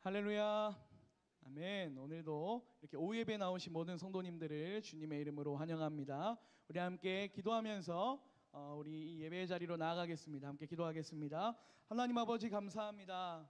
할렐루야. 아멘. 오늘도 이렇게 오후 예배 나오신 모든 성도님들을 주님의 이름으로 환영합니다. 우리 함께 기도하면서 우리 이 예배의 자리로 나아가겠습니다. 함께 기도하겠습니다. 하나님 아버지 감사합니다.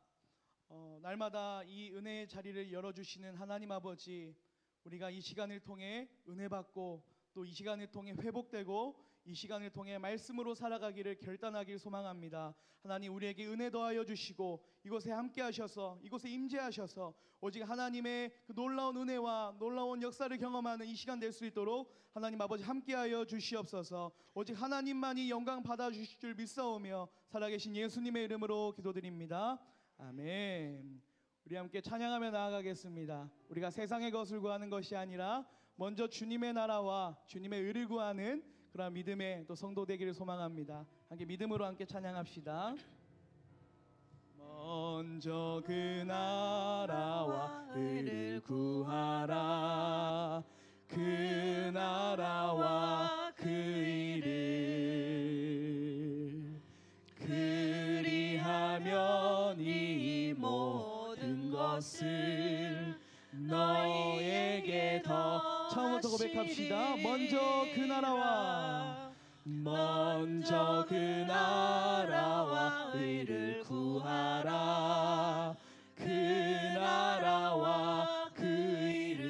날마다 이 은혜의 자리를 열어주시는 하나님 아버지, 우리가 이 시간을 통해 은혜 받고 또 이 시간을 통해 회복되고 이 시간을 통해 말씀으로 살아가기를 결단하길 소망합니다. 하나님, 우리에게 은혜 더하여 주시고 이곳에 함께 하셔서 이곳에 임재하셔서 오직 하나님의 그 놀라운 은혜와 놀라운 역사를 경험하는 이 시간 될 수 있도록 하나님 아버지 함께하여 주시옵소서. 오직 하나님만이 영광 받아주실 줄 믿사오며 살아계신 예수님의 이름으로 기도드립니다. 아멘. 우리 함께 찬양하며 나아가겠습니다. 우리가 세상의 것을 구하는 것이 아니라 먼저 주님의 나라와 주님의 의를 구하는 그런 믿음의 또 성도 되기를 소망합니다. 함께 믿음으로 함께 찬양합시다. 먼저 그 나라와 의를 구하라. 그 나라와 그 의를 그리하면 이 모든 것을 너에게 더. 처음부터 고백합시다. 먼저 그 나라와 의를 구하라. 그 나라와 그 의를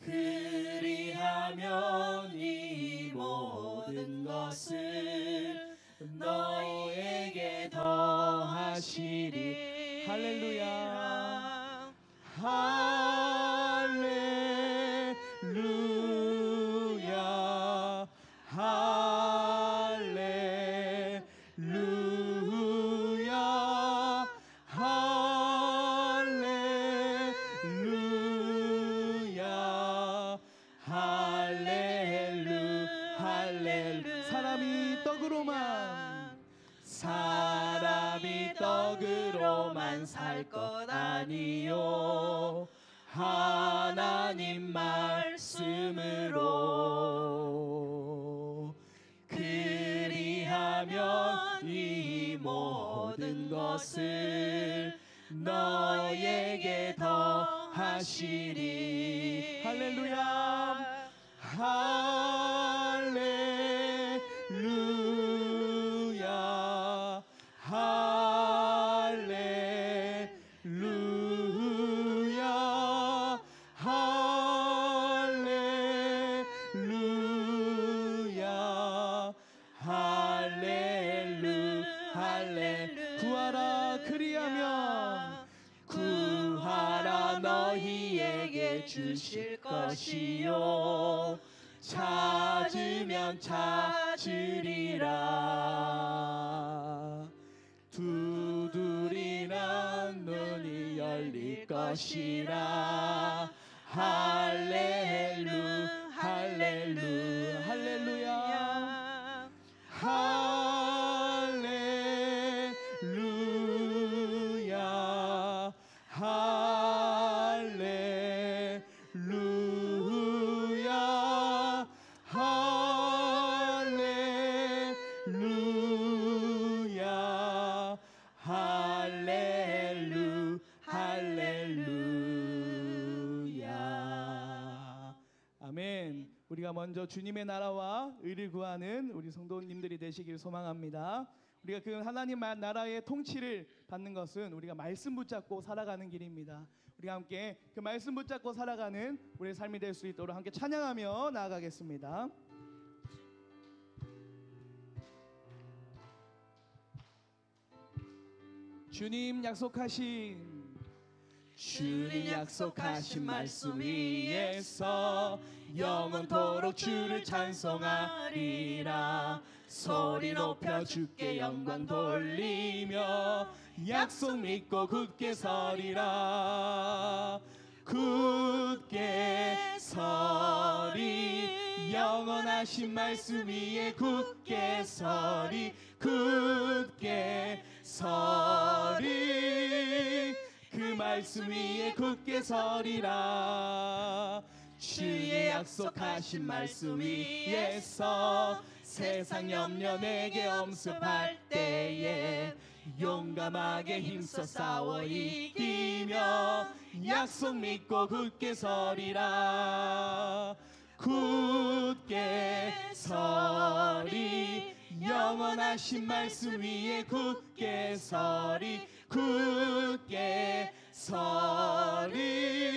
그리하면 이 모든 것을 너에게 더하시리. 할렐루야. 할렐루야. 할렐루야. 할렐루야. 할렐루야. 사람이 떡으로만 살 것 아니요 하나님 말씀으로 그리하면 이 모든 것을 너에게 더하시리. 할렐루야. 할렐루야. 할렐루야. 할렐루야. 할렐루야. 구하라 너희에게 주실 것이요 찾으면 찾으리라. 두드리면 문이 열릴 것이라. 할렐루야. 할렐루야. 할렐루야. 할렐루야. 할렐루야. 할렐루야. 아멘. 우리가 먼저 주님의 나라와 의를 구하는 우리 성도님들이 되시길 소망합니다. 우리가 그 하나님 나라의 통치를 받는 것은 우리가 말씀 붙잡고 살아가는 길입니다. 우리가 함께 그 말씀 붙잡고 살아가는 우리의 삶이 될 수 있도록 함께 찬양하며 나아가겠습니다. 주님 약속하신 말씀 위에서 영원토록 주를 찬송하리라. 소리 높여 주께 영광 돌리며 약속 믿고 굳게 서리라. 굳게 서리. 영원하신 말씀 위에 굳게 서리. 굳게 서리. 그 말씀 위에 굳게 서리라. 주의 약속하신 말씀 위에서 세상 염려 내게 엄습할 때에 용감하게 힘써 싸워 이기며 약속 믿고 굳게 서리라. 굳게 서리 영원하신 말씀 위에 굳게 서리 굳게 서리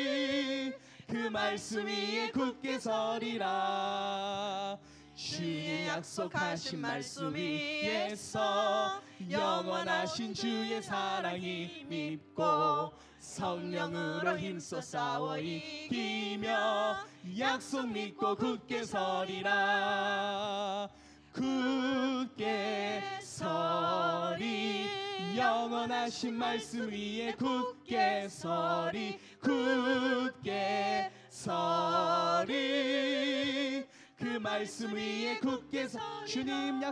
그 말씀 위에 굳게 서리라. 주의 약속하신 말씀 위에서 영원하신 주의 사랑이 믿고 성령으로 힘써 싸워 이기며 약속 믿고 굳게 서리라. 굳게 서리 영원하신 말씀 위에 굳게 서리 굳게 서리 그 말씀 위에 굳게 주님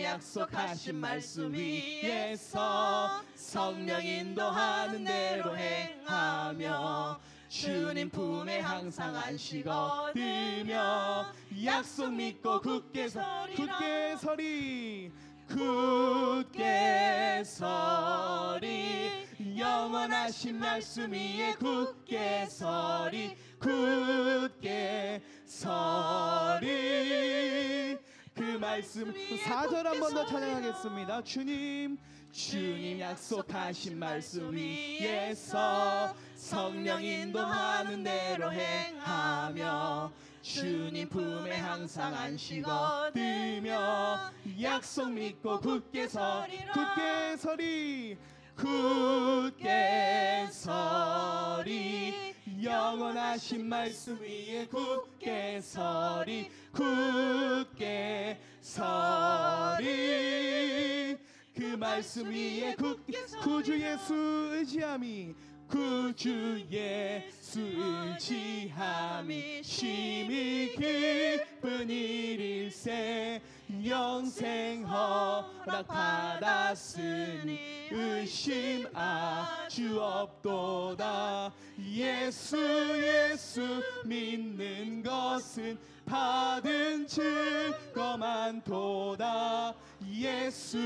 약속하신 말씀 위에서 성령 인도하는 대로 행하며 주님 품에 항상 안식 얻으며 약속 믿고 굳게 서리 굳게 서리 영원하신 말씀 위에 굳게 서리 굳게 서리 그 말씀 4절 한 번 더 찬양하겠습니다. 주님 약속하신 말씀 위에서 성령 인도하는 대로 행하며 주님 품에 항상 안식 얻으며 약속 믿고 굳게 서리 굳게 서리 영원하신 말씀 위에 굳게 서리 굳게 서리 그 말씀 위에 구주 예수 의지함이 심히 기쁜 일일세 영생 허락 받았으니 의심 아주 없도다. 예수 믿는 것은 받은 증거만 도다. 예수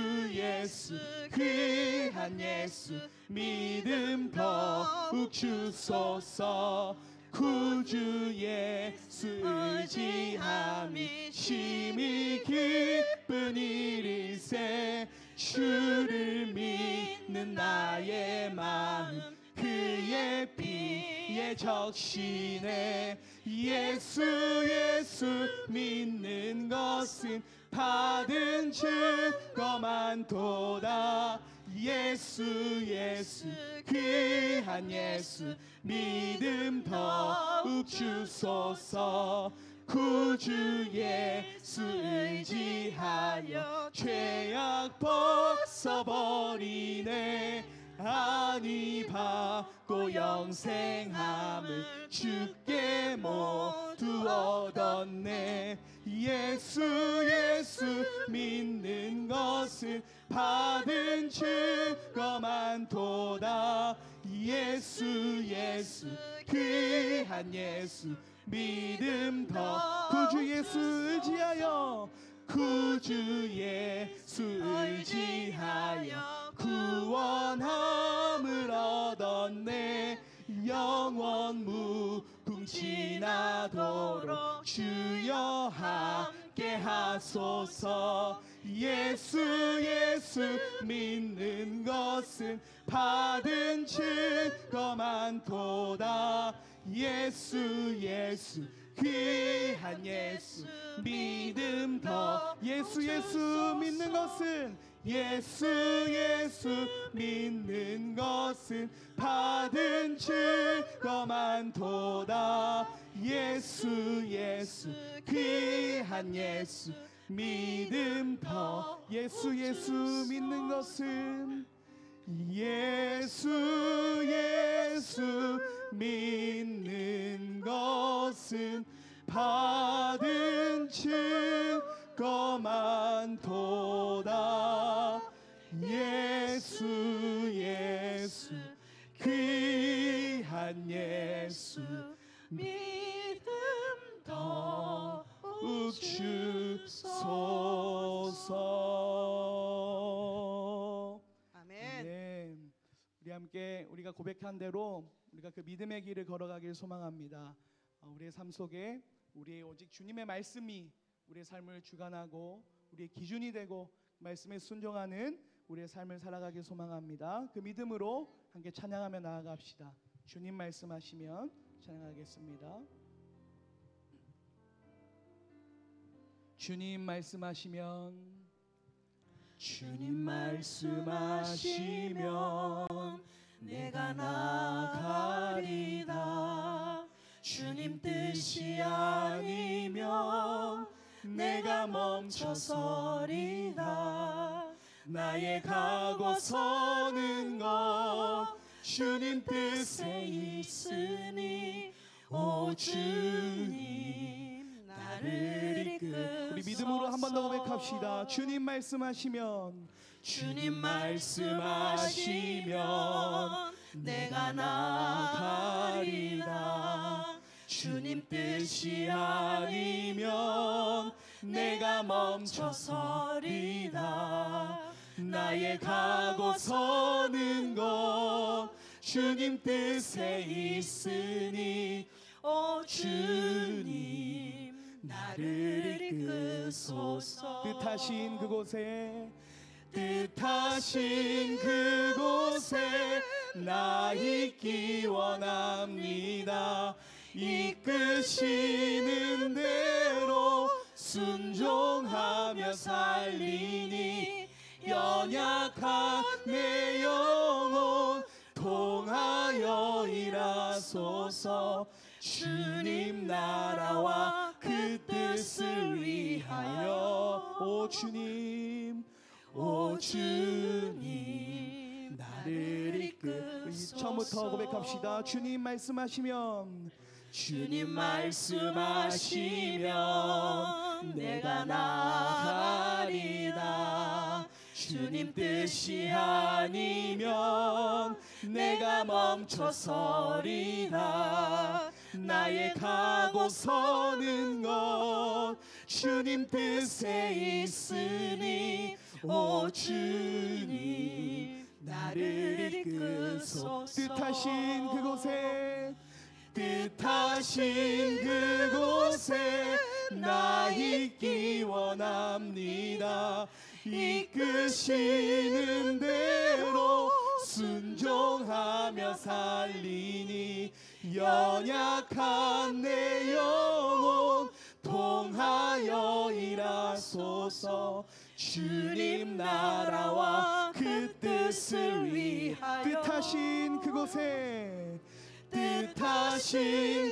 귀한 예수 믿음 더욱 주소서. 구주 예수 의지함이 심히 기쁜 일일세 주를 믿는 나의 마음 그의 피에 적시네. 예수 믿는 것은 받은 증거만 도다. 예수 귀한 예수 믿음 더욱 주소서. 구주 예수 의지하여 죄악 벗어버리네. 안위 받고 영생함을 주께 모두 얻었네. 예수 믿는 것은 받은 증거만 도다. 예수 귀한 예수 믿음 더 구주 예수 의지하여 구원함을 얻었네. 영원 무궁 지나도록 주여 함께 하소서. 예수 믿는 것은 받은 증거만 도다. 예수 귀한 예수 믿음 더. 예수 믿는 것은 예수 믿는 것은 받은 증거만 도다. 예수 귀한 예수 믿음 더. 예수 믿는 것은 예수 믿는 것은 받은 증거만 도다. 예수 귀한 예수 믿음 더욱 주소서. 아멘. 아멘. 우리 함께 우리가 고백한 대로 우리가 그 믿음의 길을 걸어가길 소망합니다. 우리의 삶 속에 우리의 오직 주님의 말씀이 우리의 삶을 주관하고 우리의 기준이 되고 말씀에 순종하는 우리의 삶을 살아가길 소망합니다. 그 믿음으로 함께 찬양하며 나아갑시다. 주님 말씀하시면 찬양하겠습니다. 주님 말씀하시면 주님 말씀하시면 내가 나가리다. 주님 뜻이 아니면 내가 멈춰서리다. 나의 가고 서는 것 주님 뜻에 있으니 오 주님 나를 이끄소서. 우리 믿음으로 한 번 더 고백합시다. 주님 말씀하시면 주님 말씀하시면 내가 나가리다. 주님 뜻이 아니면 내가 멈춰서리다. 나의 가고 서는 것 주님 뜻에 있으니 오 주님 나를 이끄소서. 뜻하신 그곳에 나 있기 원합니다. 이끄시는 대로 순종하며 살리니 연약한 내 영혼 통하여 일하소서. 주님 나라와 그 뜻을 위하여 오 주님 나를 이끄소서. 처음부터 고백합시다. 주님 말씀하시면 주님 말씀하시면 내가 나가리다. 주님 뜻이 아니면 내가 멈춰서리다. 나의 가고 서는 것 주님 뜻에 있으니 오 주님 나를 이끄소서. 뜻하신 그곳에 나 있기 원합니다. 이끄시는 대로 순종하며 살리니 연약한 내 영혼 통하여 일하소서. 주님 나라와 그 뜻을 위하여 뜻하신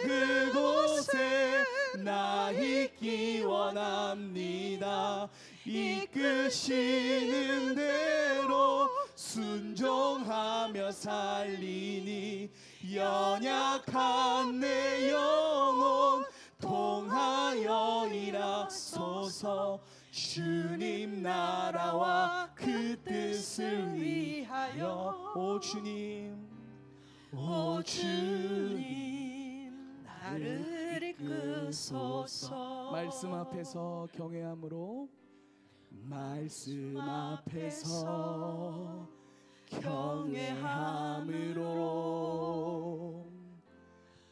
그곳에 나 있기 원합니다. 이끄시는 대로 순종하며 살리니 연약한 내 영혼 통하여 일하소서. 주님 나라와 그 뜻을 위하여 오 주님 나를 이끄소서. 말씀 앞에서 경외함으로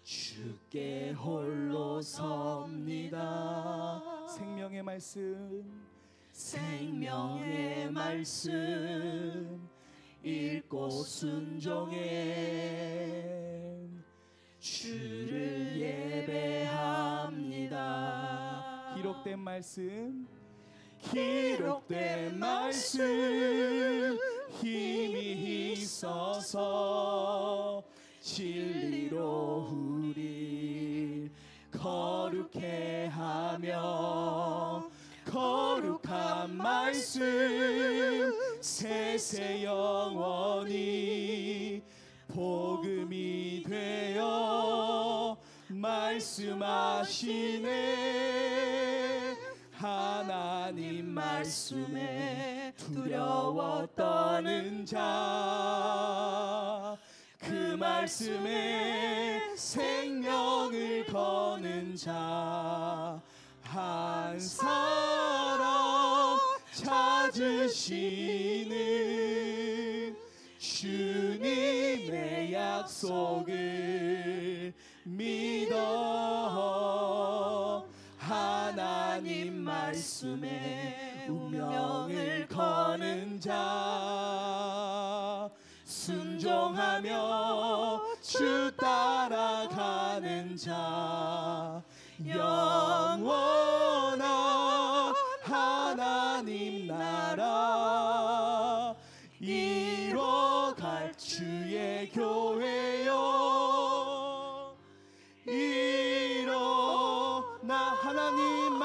주께 홀로 섭니다. 생명의 말씀 읽고 순종해 주를 예배합니다. 기록된 말씀 힘이 있어서 진리로 우리 거룩해 하며 거룩한 말씀 세세 영원히 복음이 되어 말씀하시네. 하나님 말씀에 두려워 떠는 자 그 말씀에 생명을 자 한 사람 찾으시는 주님의 약속을 믿어 하나님 말씀에 운명을 거는 자 순종하며 주 따라가는 자 영원한 하나님 나라 이뤄갈 주의 교회여 일어나 하나님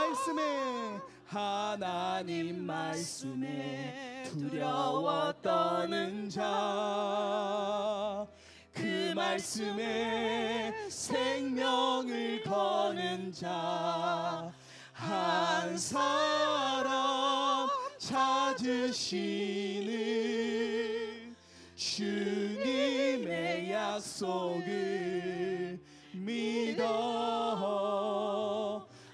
말씀에 두려워 떠는 자 그 말씀에 생명을 거는 자 한 사람 찾으시는 주님의 약속을 믿어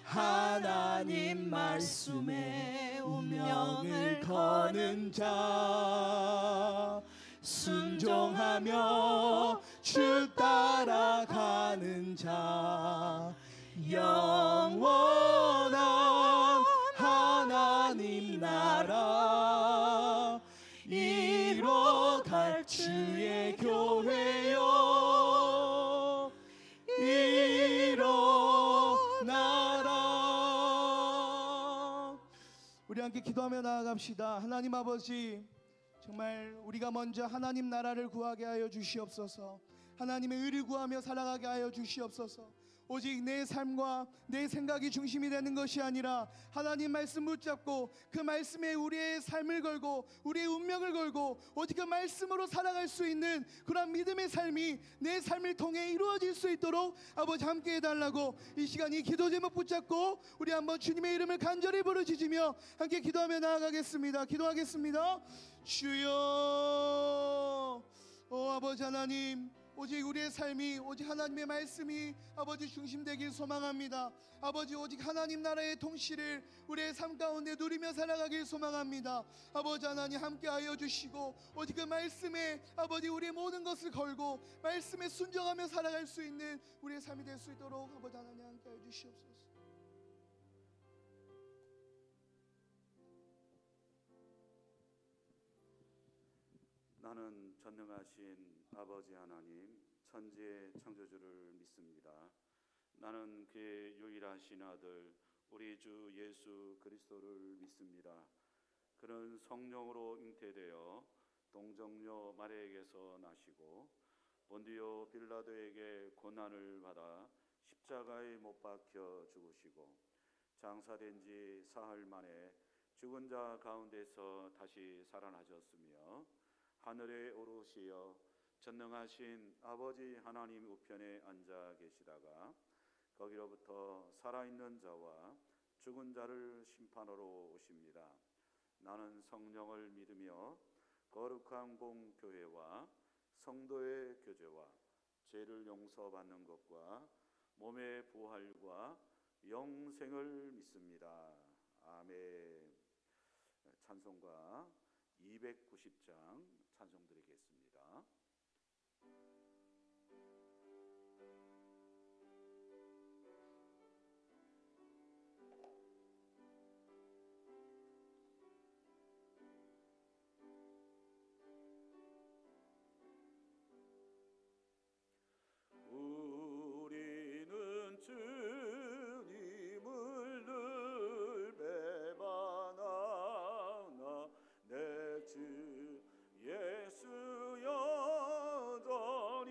하나님 말씀에 운명을 거는 자 순종하며 주 따라가는 자 영원한 하나님 나라 이뤄갈 주의 교회여 일어나라. 우리 함께 기도하며 나아갑시다. 하나님 아버지, 정말 우리가 먼저 하나님 나라를 구하게 하여 주시옵소서. 하나님의 의를 구하며 살아가게 하여 주시옵소서. 오직 내 삶과 내 생각이 중심이 되는 것이 아니라 하나님 말씀 붙잡고 그 말씀에 우리의 삶을 걸고 우리의 운명을 걸고 오직 그 말씀으로 살아갈 수 있는 그런 믿음의 삶이 내 삶을 통해 이루어질 수 있도록 아버지 함께 해달라고 이 시간 이 기도 제목 붙잡고 우리 한번 주님의 이름을 간절히 부르짖으며 함께 기도하며 나아가겠습니다. 기도하겠습니다. 주여, 아버지 하나님, 오직 우리의 삶이 오직 하나님의 말씀이 아버지 중심되길 소망합니다. 아버지 오직 하나님 나라의 통치를 우리의 삶 가운데 누리며 살아가길 소망합니다. 아버지 하나님 함께하여 주시고 오직 그 말씀에 아버지 우리의 모든 것을 걸고 말씀에 순종하며 살아갈 수 있는 우리의 삶이 될 수 있도록 아버지 하나님 함께하여 주시옵소서. 나는 전능하신 아버지 하나님 천지의 창조주를 믿습니다. 나는 그의 유일하신 아들 우리 주 예수 그리스도를 믿습니다. 그는 성령으로 잉태되어 동정녀 마리아에게서 나시고 본디오 빌라도에게 고난을 받아 십자가에 못 박혀 죽으시고 장사된 지 사흘 만에 죽은 자 가운데서 다시 살아나셨으며 하늘에 오르시어 전능하신 아버지 하나님 우편에 앉아 계시다가 거기로부터 살아있는 자와 죽은 자를 심판하러 오십니다. 나는 성령을 믿으며 거룩한 공교회와 성도의 교제와 죄를 용서받는 것과 몸의 부활과 영생을 믿습니다. 아멘. 찬송가 290장 찬송 드리겠습니다. 우리는 주님을 늘 배반하나 내 주 예수 여전히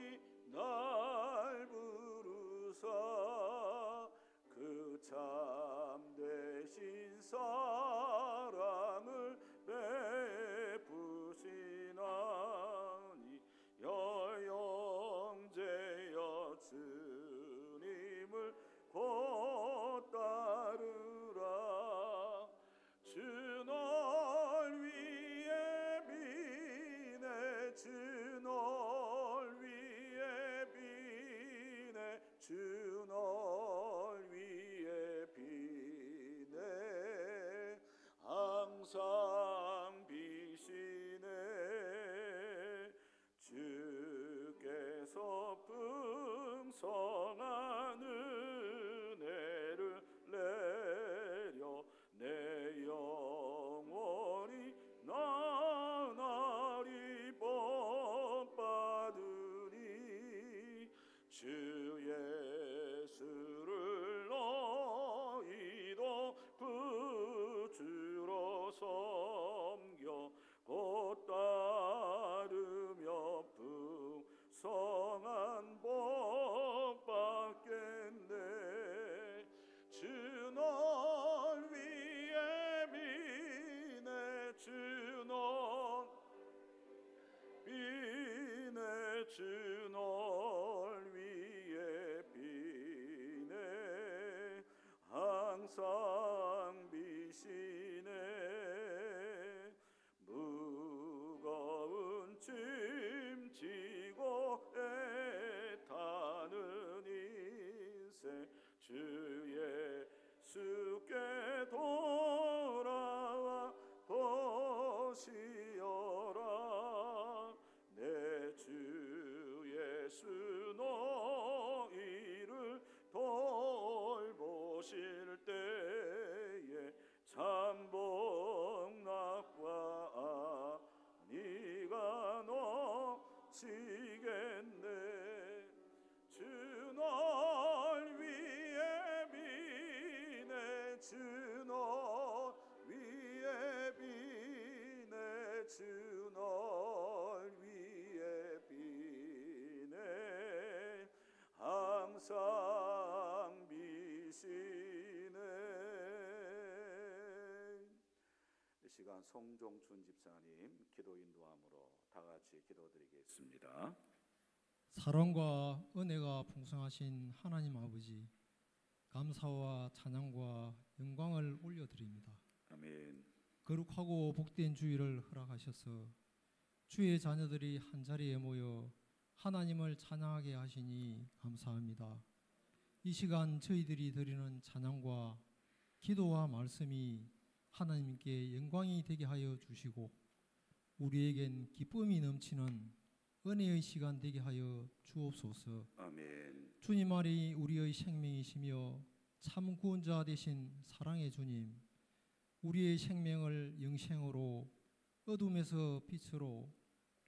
주 널 위해 비네 항상 비시네 무거운 짐 지고 애타는 인생 주 예수께 돌아와 보시어라 내 주 예수 너희를 돌보실 때에 참 복락과 네가 넘치겠네 주 널 위해 비네 주 널 위해 비네 주 널 위해 비네 항상 비시네. 이 시간 송종춘 집사님 기도 인도함으로 다 같이 기도드리겠습니다. 사랑과 은혜가 풍성하신 하나님 아버지, 감사와 찬양과 영광을 올려드립니다. 아멘. 거룩하고 복된 주일을 허락하셔서 주의 자녀들이 한자리에 모여 하나님을 찬양하게 하시니 감사합니다. 이 시간 저희들이 드리는 찬양과 기도와 말씀이 하나님께 영광이 되게 하여 주시고 우리에겐 기쁨이 넘치는 은혜의 시간 되게 하여 주옵소서. 아멘. 주님 말이 우리의 생명이시며 참 구원자 되신 사랑의 주님, 우리의 생명을 영생으로, 어둠에서 빛으로,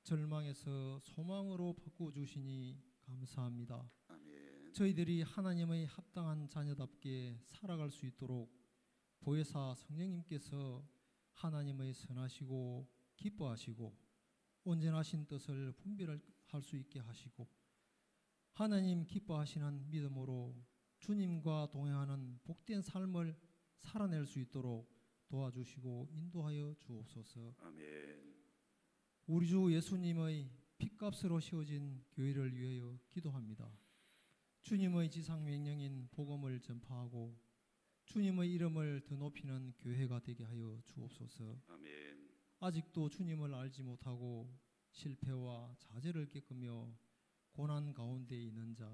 절망에서 소망으로 바꿔주시니 감사합니다. 아멘. 저희들이 하나님의 합당한 자녀답게 살아갈 수 있도록 보혜사 성령님께서 하나님의 선하시고 기뻐하시고 온전하신 뜻을 분별할 수 있게 하시고 하나님 기뻐하시는 믿음으로 주님과 동행하는 복된 삶을 살아낼 수 있도록 도와주시고 인도하여 주옵소서. 아멘. 우리 주 예수님의 핏값으로 세워진 교회를 위하여 기도합니다. 주님의 지상 명령인 복음을 전파하고 주님의 이름을 더 높이는 교회가 되게 하여 주옵소서. 아멘. 아직도 주님을 알지 못하고 실패와 좌절을 겪으며 고난 가운데 있는 자,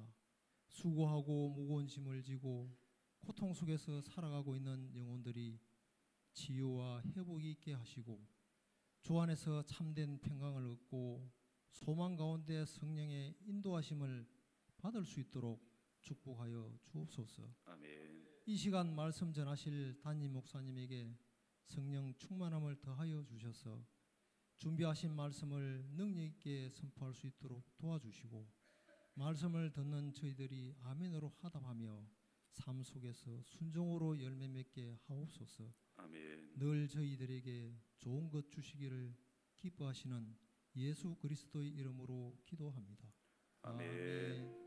수고하고 무거운 짐을 지고 고통 속에서 살아가고 있는 영혼들이 치유와 회복이 있게 하시고 주 안에서 참된 평강을 얻고 소망 가운데 성령의 인도하심을 받을 수 있도록 축복하여 주옵소서. 아멘. 이 시간 말씀 전하실 담임 목사님에게 성령 충만함을 더하여 주셔서 준비하신 말씀을 능력 있게 선포할 수 있도록 도와주시고 말씀을 듣는 저희들이 아멘으로 화답하며 삶 속에서 순종으로 열매 맺게 하옵소서. 아멘. 늘 저희들에게 좋은 것 주시기를 기뻐하시는 예수 그리스도의 이름으로 기도합니다. 아멘.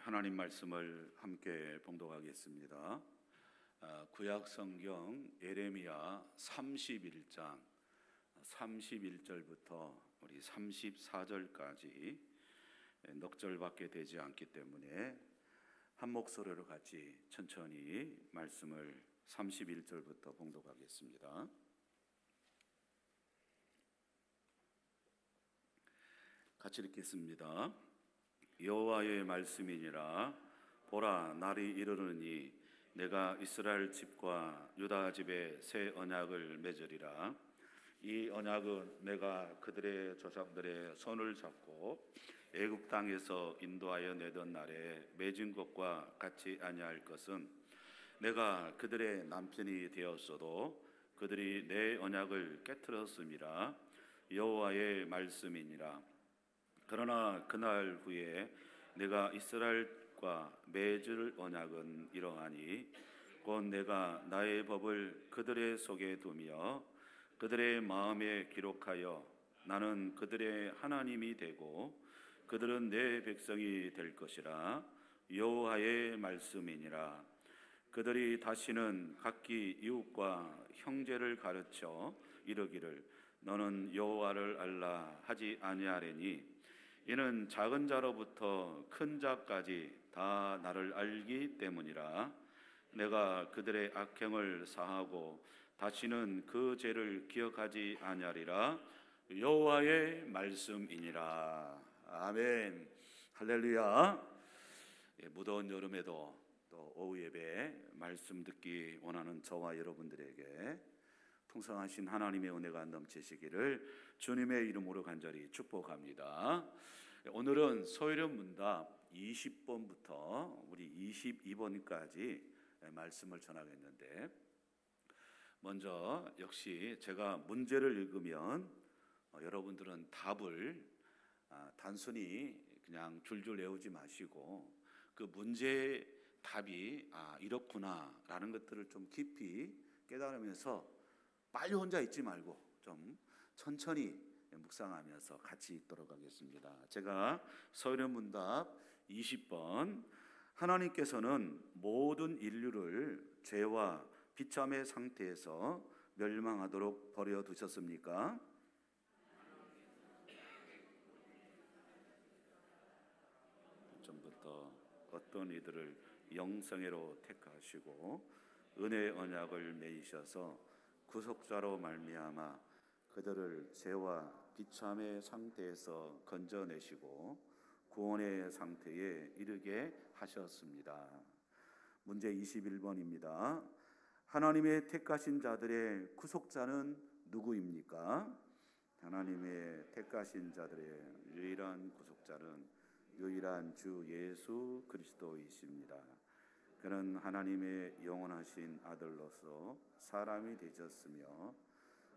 하나님 말씀을 함께 봉독하겠습니다. 구약 성경 예레미야 31장 31절부터 우리 34절까지 넉 절밖에 되지 않기 때문에 한 목소리로 같이 천천히 말씀을 31절부터 봉독하겠습니다. 같이 읽겠습니다. 여호와의 말씀이니라. 보라, 날이 이르르니 내가 이스라엘 집과 유다 집에 새 언약을 맺으리라. 이 언약은 내가 그들의 조상들의 손을 잡고 애굽 땅에서 인도하여 내던 날에 맺은 것과 같이 아니할 것은 내가 그들의 남편이 되었어도 그들이 내 언약을 깨트렸음이라. 여호와의 말씀이니라. 그러나 그날 후에 내가 이스라엘과 맺을 언약은 이러하니 곧 내가 나의 법을 그들의 속에 두며 그들의 마음에 기록하여 나는 그들의 하나님이 되고 그들은 내 백성이 될 것이라. 여호와의 말씀이니라. 그들이 다시는 각기 이웃과 형제를 가르쳐 이르기를 너는 여호와를 알라 하지 아니하리니 이는 작은 자로부터 큰 자까지 다 나를 알기 때문이라. 내가 그들의 악행을 사하고 다시는 그 죄를 기억하지 아니하리라. 여호와의 말씀이니라. 아멘. 할렐루야. 무더운 여름에도 또 오후 예배 말씀 듣기 원하는 저와 여러분들에게 풍성하신 하나님의 은혜가 넘치시기를 주님의 이름으로 간절히 축복합니다. 오늘은 소요련 문답 20번부터 우리 22번까지 말씀을 전하겠는데, 먼저 역시 제가 문제를 읽으면 여러분들은 답을 단순히 그냥 줄줄 외우지 마시고 그 문제의 답이 이렇구나라는 것들을 좀 깊이 깨달으면서 빨리 혼자 있지 말고 좀 천천히 묵상하면서 같이 읽도록 하겠습니다. 제가 소요련 문답 20번. 하나님께서는 모든 인류를 죄와 비참의 상태에서 멸망하도록 버려두셨습니까? 전부터 어떤 이들을 영성애로 택하시고 은혜의 언약을 맺으셔서 구속자로 말미암아 그들을 죄와 비참의 상태에서 건져내시고 구원의 상태에 이르게 하셨습니다. 문제 21번입니다. 하나님의 택하신 자들의 구속자는 누구입니까? 하나님의 택하신 자들의 유일한 구속자는 유일한 주 예수 그리스도이십니다. 그는 하나님의 영원하신 아들로서 사람이 되셨으며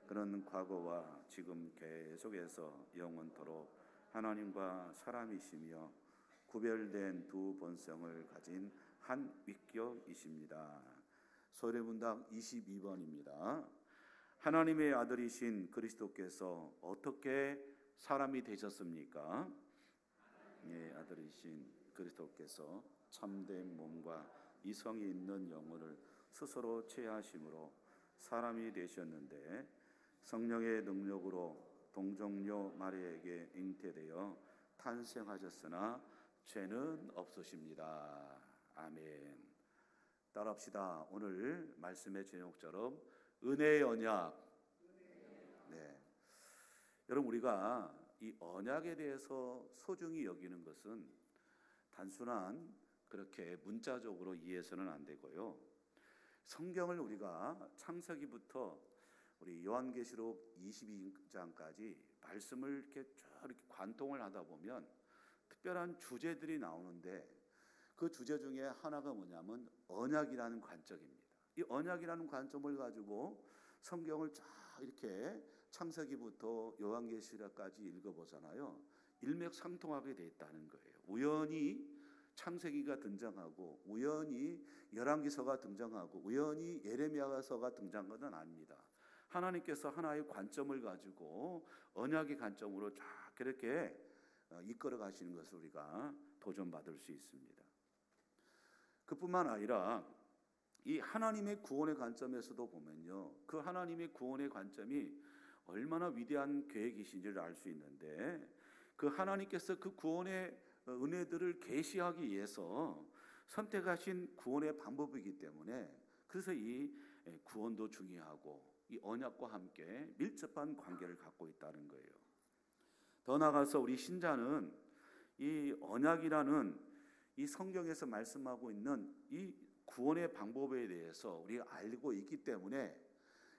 그는 과거와 지금 계속해서 영원토록 하나님과 사람이시며 구별된 두 본성을 가진 한 위격이십니다. 소요문답 22번입니다. 하나님의 아들이신 그리스도께서 어떻게 사람이 되셨습니까? 예, 아들이신 그리스도께서 참된 몸과 이성이 있는 영혼을 스스로 취하심으로 사람이 되셨는데 성령의 능력으로 동정녀 마리아에게 잉태되어 탄생하셨으나 죄는 없으십니다. 아멘. 따라합시다. 오늘 말씀의 제목처럼 은혜의 언약. 네. 여러분, 우리가 이 언약에 대해서 소중히 여기는 것은 단순한 그렇게 문자적으로 이해해서는 안 되고요. 성경을 우리가 창세기부터 우리 요한계시록 22장까지 말씀을 이렇게 쭉 이렇게 관통을 하다 보면 특별한 주제들이 나오는데 그 주제 중에 하나가 뭐냐면 언약이라는 관점입니다. 이 언약이라는 관점을 가지고 성경을 쫙 이렇게 창세기부터 요한계시록까지 읽어보잖아요. 일맥상통하게 돼 있다는 거예요. 우연히 창세기가 등장하고 우연히 열왕기서가 등장하고 우연히 예레미야서가 등장한 것은 아닙니다. 하나님께서 하나의 관점을 가지고 언약의 관점으로 쫙 그렇게 이끌어 가시는 것을 우리가 도전받을 수 있습니다. 그뿐만 아니라 이 하나님의 구원의 관점에서도 보면요, 그 하나님의 구원의 관점이 얼마나 위대한 계획이신지를 알 수 있는데, 그 하나님께서 그 구원의 은혜들을 계시하기 위해서 선택하신 구원의 방법이기 때문에, 그래서 이 구원도 중요하고 이 언약과 함께 밀접한 관계를 갖고 있다는 거예요. 더 나아가서 우리 신자는 이 언약이라는 이 성경에서 말씀하고 있는 이 구원의 방법에 대해서 우리가 알고 있기 때문에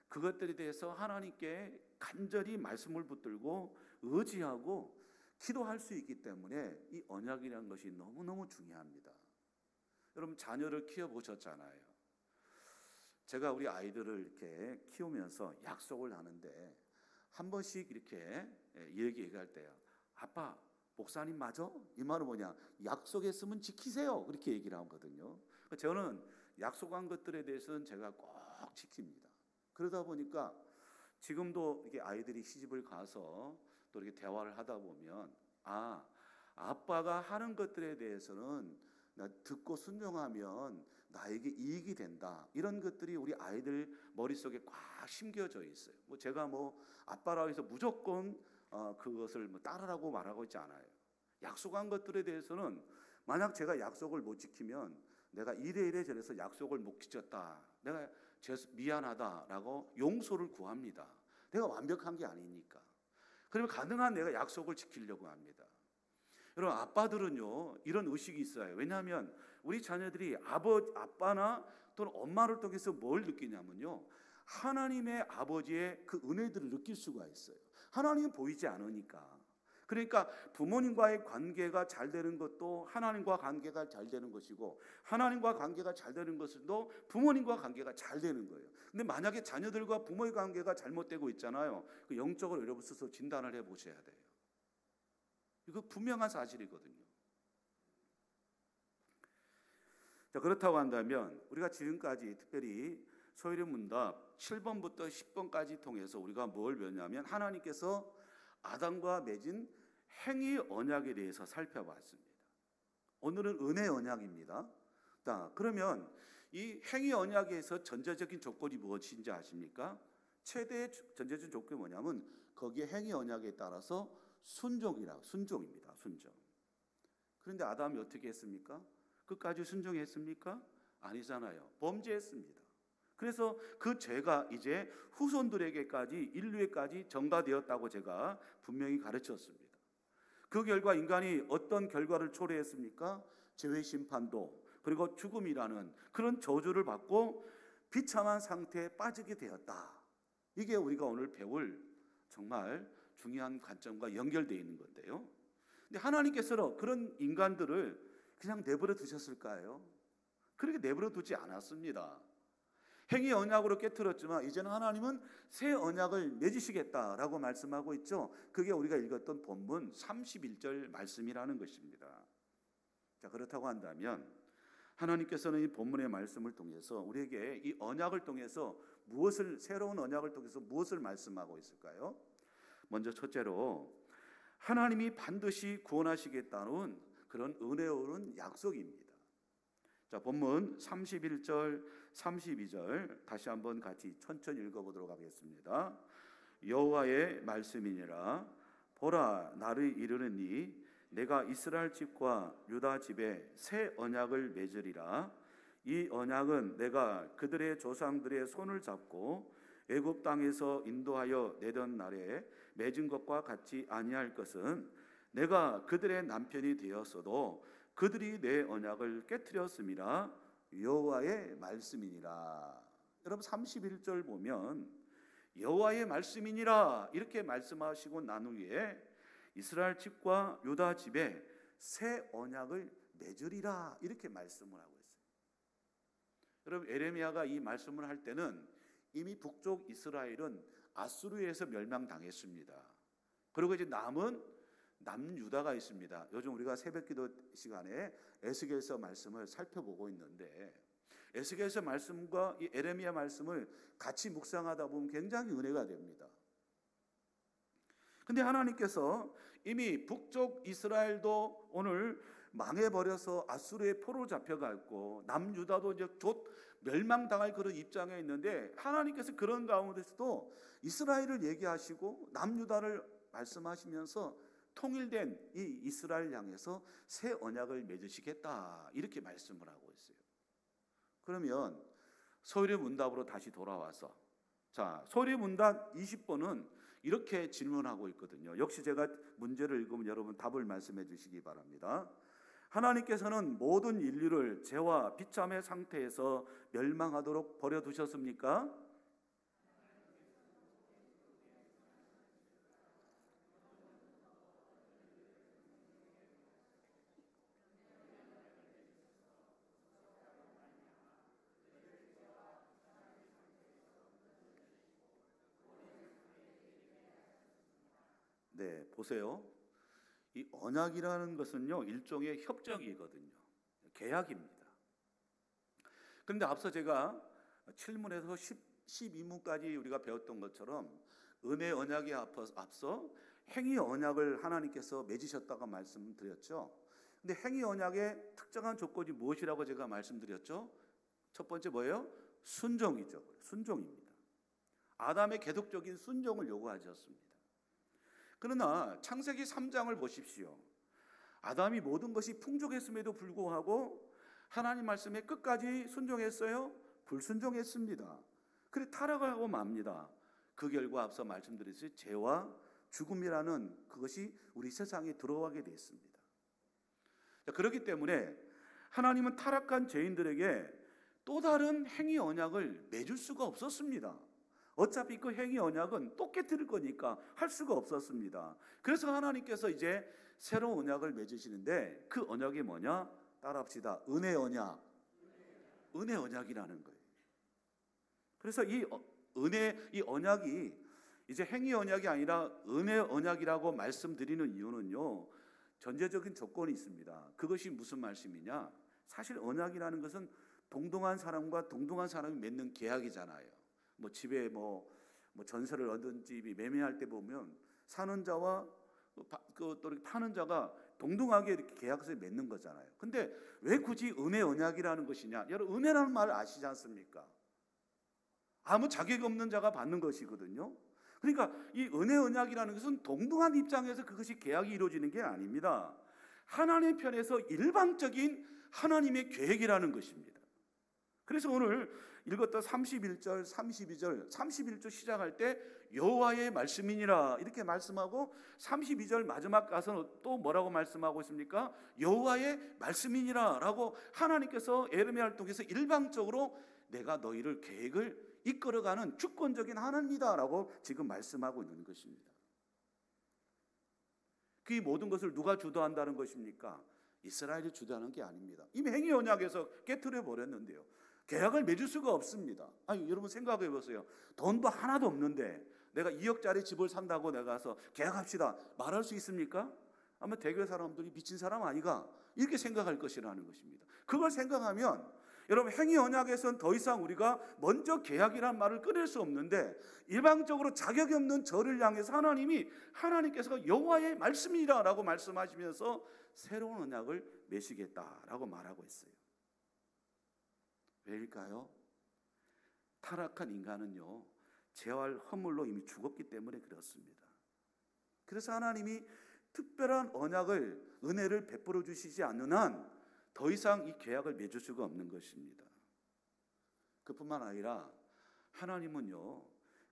그것들에 대해서 하나님께 간절히 말씀을 붙들고 의지하고 기도할 수 있기 때문에 이 언약이라는 것이 너무너무 중요합니다. 여러분, 자녀를 키워보셨잖아요. 제가 우리 아이들을 이렇게 키우면서 약속을 하는데 한 번씩 이렇게 얘기할 때요, 아빠 목사님 맞아? 이 말은 뭐냐, 약속했으면 지키세요, 그렇게 얘기를 하거든요. 저는 약속한 것들에 대해서는 제가 꼭 지킵니다. 그러다 보니까 지금도 이렇게 아이들이 시집을 가서 또 이렇게 대화를 하다 보면 아빠가 하는 것들에 대해서는 나 듣고 순종하면 나에게 이익이 된다. 이런 것들이 우리 아이들 머릿속에 꽉 심겨져 있어요. 제가 아빠라고 해서 무조건 그것을 따르라고 말하고 있지 않아요. 약속한 것들에 대해서는 만약 제가 약속을 못 지키면 내가 이래 저래서 약속을 못 지켰다. 내가 미안하다라고 용서를 구합니다. 내가 완벽한 게 아니니까. 그러면 가능한 내가 약속을 지키려고 합니다. 여러분, 아빠들은요 이런 의식이 있어요. 왜냐하면 우리 자녀들이 아빠나 또는 엄마를 통해서 뭘 느끼냐면요, 하나님의 아버지의 그 은혜들을 느낄 수가 있어요. 하나님은 보이지 않으니까. 그러니까 부모님과의 관계가 잘 되는 것도 하나님과 관계가 잘 되는 것이고, 하나님과 관계가 잘 되는 것도 부모님과 관계가 잘 되는 거예요. 근데 만약에 자녀들과 부모의 관계가 잘못되고 있잖아요. 그 영적으로 여러분 스스로 진단을 해보셔야 돼요. 이거 분명한 사실이거든요. 자, 그렇다고 한다면 우리가 지금까지 특별히 소위련 문답 7번부터 10번까지 통해서 우리가 뭘 배웠냐면, 하나님께서 아담과 맺은 행위 언약에 대해서 살펴봤습니다. 오늘은 은혜 언약입니다. 자, 그러면 이 행위 언약에서 전제적인 조건이 무엇인지 아십니까? 최대의 전제적인 조건이 뭐냐면 거기에 행위 언약에 따라서 순종입니다. 순종. 그런데 아담이 어떻게 했습니까? 끝까지 순종했습니까? 아니잖아요. 범죄했습니다. 그래서 그 죄가 이제 후손들에게까지, 인류에까지 전가되었다고 제가 분명히 가르쳤습니다. 그 결과 인간이 어떤 결과를 초래했습니까? 죄의 심판도, 그리고 죽음이라는 그런 저주를 받고 비참한 상태에 빠지게 되었다. 이게 우리가 오늘 배울 정말 중요한 관점과 연결되어 있는 건데요. 근데 하나님께서는 그런 인간들을 그냥 내버려 두셨을까요? 그렇게 내버려 두지 않았습니다. 행위 언약으로 깨트렸지만 이제는 하나님은 새 언약을 맺으시겠다라고 말씀하고 있죠. 그게 우리가 읽었던 본문 31절 말씀이라는 것입니다. 자, 그렇다고 한다면 하나님께서는 이 본문의 말씀을 통해서 우리에게 이 언약을 통해서 새로운 언약을 통해서 무엇을 말씀하고 있을까요? 먼저 첫째로 하나님이 반드시 구원하시겠다는 그런 은혜로운 약속입니다. 자, 본문 31절, 32절 다시 한번 같이 천천히 읽어보도록 하겠습니다. 여호와의 말씀이니라. 보라, 나를 이르느니 내가 이스라엘 집과 유다 집에 새 언약을 맺으리라. 이 언약은 내가 그들의 조상들의 손을 잡고 애굽 땅에서 인도하여 내던 날에 맺은 것과 같이 아니할 것은, 내가 그들의 남편이 되었어도 그들이 내 언약을 깨트렸음이라. 여호와의 말씀이니라. 여러분 31절 보면 여호와의 말씀이니라 이렇게 말씀하시고 난 후에 이스라엘 집과 유다 집에 새 언약을 맺으리라 이렇게 말씀을 하고 있어요. 여러분, 에레미야가 이 말씀을 할 때는 이미 북쪽 이스라엘은 아수르에서 멸망당했습니다. 그리고 이제 남은 남유다가 있습니다. 요즘 우리가 새벽기도 시간에 에스겔서 말씀을 살펴보고 있는데, 에스겔서 말씀과 이 에레미야 말씀을 같이 묵상하다 보면 굉장히 은혜가 됩니다. 근데 하나님께서 이미 북쪽 이스라엘도 오늘 망해버려서 아수르의 포로 잡혀갔고, 남유다도 이제 곧 멸망당할 그런 입장에 있는데, 하나님께서 그런 가운데서도 이스라엘을 얘기하시고 남유다를 말씀하시면서 통일된 이 이스라엘 향해서 새 언약을 맺으시겠다 이렇게 말씀을 하고 있어요. 그러면 소위련 문답으로 다시 돌아와서, 자, 소위련 문답 20번은 이렇게 질문하고 있거든요. 역시 제가 문제를 읽으면 여러분 답을 말씀해 주시기 바랍니다. 하나님께서는 모든 인류를 죄와 비참의 상태에서 멸망하도록 버려두셨습니까? 네, 보세요. 이 언약이라는 것은요, 일종의 협정이거든요. 계약입니다. 그런데 앞서 제가 7문에서 12문까지 우리가 배웠던 것처럼 은혜 언약에 앞서 행위 언약을 하나님께서 맺으셨다고 말씀드렸죠. 근데 행위 언약의 특정한 조건이 무엇이라고 제가 말씀드렸죠? 첫 번째 뭐예요? 순종이죠. 순종입니다. 아담의 계속적인 순종을 요구하셨습니다. 그러나 창세기 3장을 보십시오. 아담이 모든 것이 풍족했음에도 불구하고 하나님 말씀에 끝까지 순종했어요? 불순종했습니다. 그래 타락을 하고 맙니다. 그 결과 앞서 말씀드렸듯이 죄와 죽음이라는 그것이 우리 세상에 들어가게 됐습니다. 그렇기 때문에 하나님은 타락한 죄인들에게 또 다른 행위 언약을 맺을 수가 없었습니다. 어차피 그 행위 언약은 또 깨뜨릴 거니까 할 수가 없었습니다. 그래서 하나님께서 이제 새로운 언약을 맺으시는데 그 언약이 뭐냐? 따라합시다. 은혜 언약. 은혜 언약이라는 거예요. 그래서 이 언약이 이제 행위 언약이 아니라 은혜 언약이라고 말씀드리는 이유는요, 전제적인 조건이 있습니다. 그것이 무슨 말씀이냐? 사실 언약이라는 것은 동등한 사람과 동등한 사람이 맺는 계약이잖아요. 뭐 집에 뭐 전세를 얻은 집이 매매할 때 보면 사는 자와 또 파는 자가 동등하게 이렇게 계약서에 맺는 거잖아요. 근데 왜 굳이 은혜 언약이라는 것이냐? 여러분 은혜라는 말 아시지 않습니까? 아무 자격 없는 자가 받는 것이거든요. 그러니까 이 은혜 언약이라는 것은 동등한 입장에서 그것이 계약이 이루어지는 게 아닙니다. 하나님 편에서 일방적인 하나님의 계획이라는 것입니다. 그래서 오늘 읽었던 31절, 32절, 31절 시작할 때 여호와의 말씀이니라 이렇게 말씀하고 32절 마지막 가서는 또 뭐라고 말씀하고 있습니까? 여호와의 말씀이니라 라고 하나님께서 에르미야를 통해서 일방적으로 내가 너희를 계획을 이끌어가는 주권적인 하나님이다 라고 지금 말씀하고 있는 것입니다. 그 모든 것을 누가 주도한다는 것입니까? 이스라엘이 주도하는 게 아닙니다. 이미 행위 언약에서 깨트려 버렸는데요. 계약을 맺을 수가 없습니다. 아니 여러분 생각해 보세요. 돈도 하나도 없는데 내가 2억짜리 집을 산다고 내가 가서 계약합시다 말할 수 있습니까? 아마 대교 사람들이 미친 사람 아니가 이렇게 생각할 것이라는 것입니다. 그걸 생각하면 여러분 행위 언약에서는 더 이상 우리가 먼저 계약이란 말을 꺼낼 수 없는데 일방적으로 자격이 없는 저를 향해서 하나님께서 여호와의 말씀이라 라고 말씀하시면서 새로운 언약을 맺으시겠다라고 말하고 있어요. 왜일까요? 타락한 인간은요 죄와 허물로 이미 죽었기 때문에 그렇습니다. 그래서 하나님이 특별한 언약을 은혜를 베풀어 주시지 않는 한 더 이상 이 계약을 맺을 수가 없는 것입니다. 그뿐만 아니라 하나님은요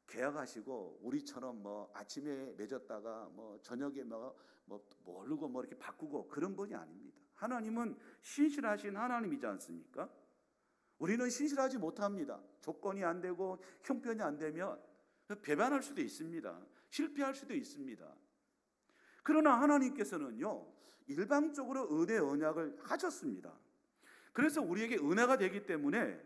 계약하시고 우리처럼 뭐 아침에 맺었다가 뭐 저녁에 모르고 뭐 이렇게 바꾸고 그런 분이 아닙니다. 하나님은 신실하신 하나님이지 않습니까? 우리는 신실하지 못합니다. 조건이 안 되고 형편이 안 되면 배반할 수도 있습니다. 실패할 수도 있습니다. 그러나 하나님께서는요 일방적으로 은혜 언약을 하셨습니다. 그래서 우리에게 은혜가 되기 때문에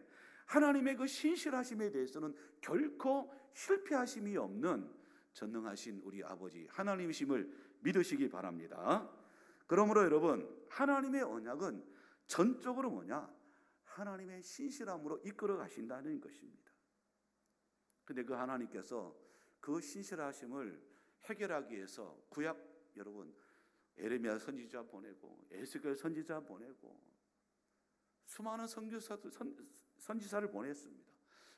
하나님의 그 신실하심에 대해서는 결코 실패하심이 없는 전능하신 우리 아버지 하나님이심을 믿으시기 바랍니다. 그러므로 여러분 하나님의 언약은 전적으로 뭐냐? 하나님의 신실함으로 이끌어 가신다는 것입니다. 근데 그 하나님께서 그 신실하심을 해결하기 위해서 구약 여러분 에레미야 선지자 보내고 에스겔 선지자 보내고 수많은 선지자를 보냈습니다.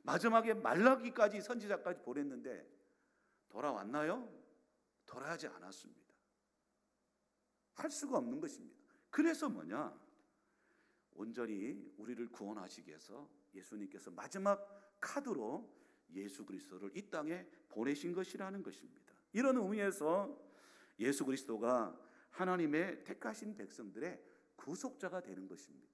마지막에 말라기까지 선지자까지 보냈는데 돌아왔나요? 돌아오지 않았습니다. 할 수가 없는 것입니다. 그래서 뭐냐? 온전히 우리를 구원하시기 위해서 예수님께서 마지막 카드로 예수 그리스도를 이 땅에 보내신 것이라는 것입니다. 이런 의미에서 예수 그리스도가 하나님의 택하신 백성들의 구속자가 되는 것입니다.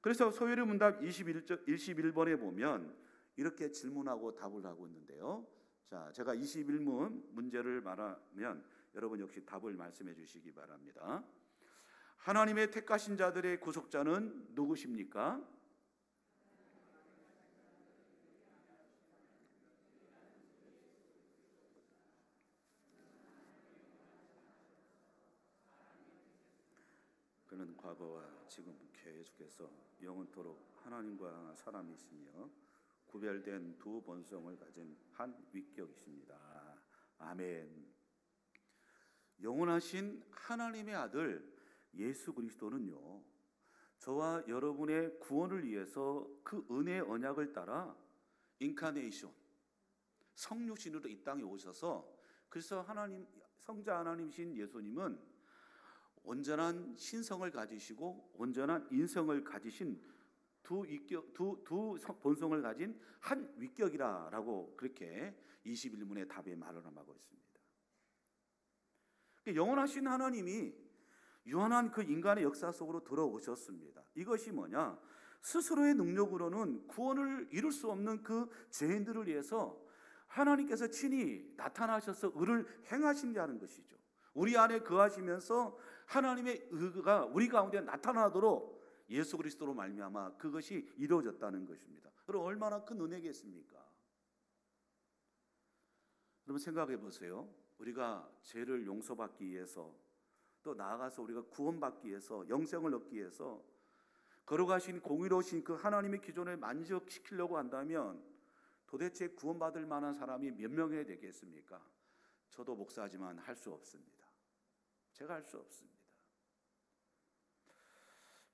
그래서 소요리 문답 21번에 보면 이렇게 질문하고 답을 하고 있는데요. 자, 제가 21문 문제를 말하면 여러분 역시 답을 말씀해 주시기 바랍니다. 하나님의 택하신 자들의 구속자는 누구십니까? 그는 과거와 지금 계속해서 영원토록 하나님과 사람이시며 구별된 두 본성을 가진 한 위격이십니다. 아멘. 영원하신 하나님의 아들 예수 그리스도는요, 저와 여러분의 구원을 위해서 그 은혜의 언약을 따라 인카네이션, 성육신으로 이 땅에 오셔서, 그래서 하나님, 성자 하나님이신 예수님은 온전한 신성을 가지시고 온전한 인성을 가지신 두 본성을 가진 한 위격이라고 그렇게 21문의 답에 말을 하고 있습니다. 영원하신 하나님이 유한한 그 인간의 역사 속으로 들어오셨습니다. 이것이 뭐냐? 스스로의 능력으로는 구원을 이룰 수 없는 그 죄인들을 위해서 하나님께서 친히 나타나셔서 의를 행하신다는 것이죠. 우리 안에 거하시면서 하나님의 의가 우리 가운데 나타나도록 예수 그리스도로 말미암아 그것이 이루어졌다는 것입니다. 그럼 얼마나 큰 은혜겠습니까? 여러분 생각해 보세요. 우리가 죄를 용서받기 위해서, 또 나아가서 우리가 구원받기 위해서, 영생을 얻기 위해서 걸어가신 공의로우신 그 하나님의 기존을 만족시키려고 한다면 도대체 구원받을 만한 사람이 몇 명이나 되겠습니까? 저도 목사지만 할 수 없습니다. 제가 할 수 없습니다.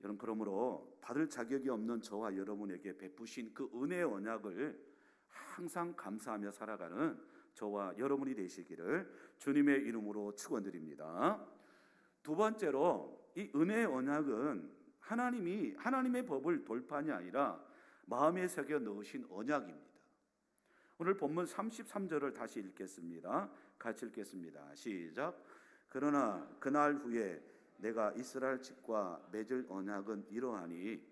여러분, 그러므로 받을 자격이 없는 저와 여러분에게 베푸신 그 은혜의 언약을 항상 감사하며 살아가는 저와 여러분이 되시기를 주님의 이름으로 축원드립니다. 두 번째로, 이 은혜의 언약은 하나님의 법을 돌판이 아니라 마음에 새겨 넣으신 언약입니다. 오늘 본문 33절을 다시 읽겠습니다. 같이 읽겠습니다. 시작. 그러나 그날 후에 내가 이스라엘 집과 맺을 언약은 이러하니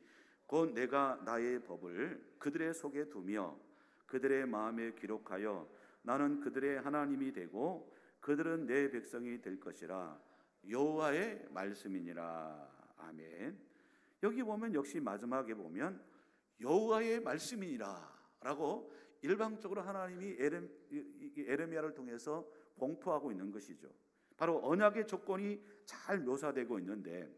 곧 내가 나의 법을 그들의 속에 두며 그들의 마음에 기록하여 나는 그들의 하나님이 되고 그들은 내 백성이 될 것이라. 여호와의 말씀이니라. 아멘. 여기 보면 역시 마지막에 보면 여호와의 말씀이니라 라고 일방적으로 하나님이 에레미야를 통해서 공포하고 있는 것이죠. 바로 언약의 조건이 잘 묘사되고 있는데,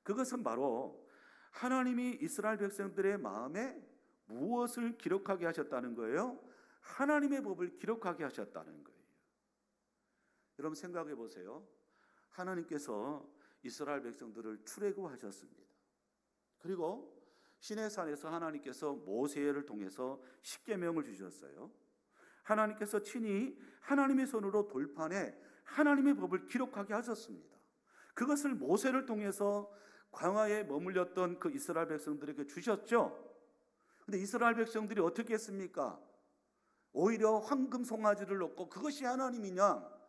그것은 바로 하나님이 이스라엘 백성들의 마음에 무엇을 기록하게 하셨다는 거예요? 하나님의 법을 기록하게 하셨다는 거예요. 여러분 생각해 보세요. 하나님께서 이스라엘 백성들을 출애굽하셨습니다. 그리고 시내산에서 하나님께서 모세를 통해서 십계명을 주셨어요. 하나님께서 친히 하나님의 손으로 돌판에 하나님의 법을 기록하게 하셨습니다. 그것을 모세를 통해서 광야에 머물렀던 그 이스라엘 백성들에게 주셨죠. 근데 이스라엘 백성들이 어떻게 했습니까? 오히려 황금 송아지를 놓고 그것이 하나님이냐?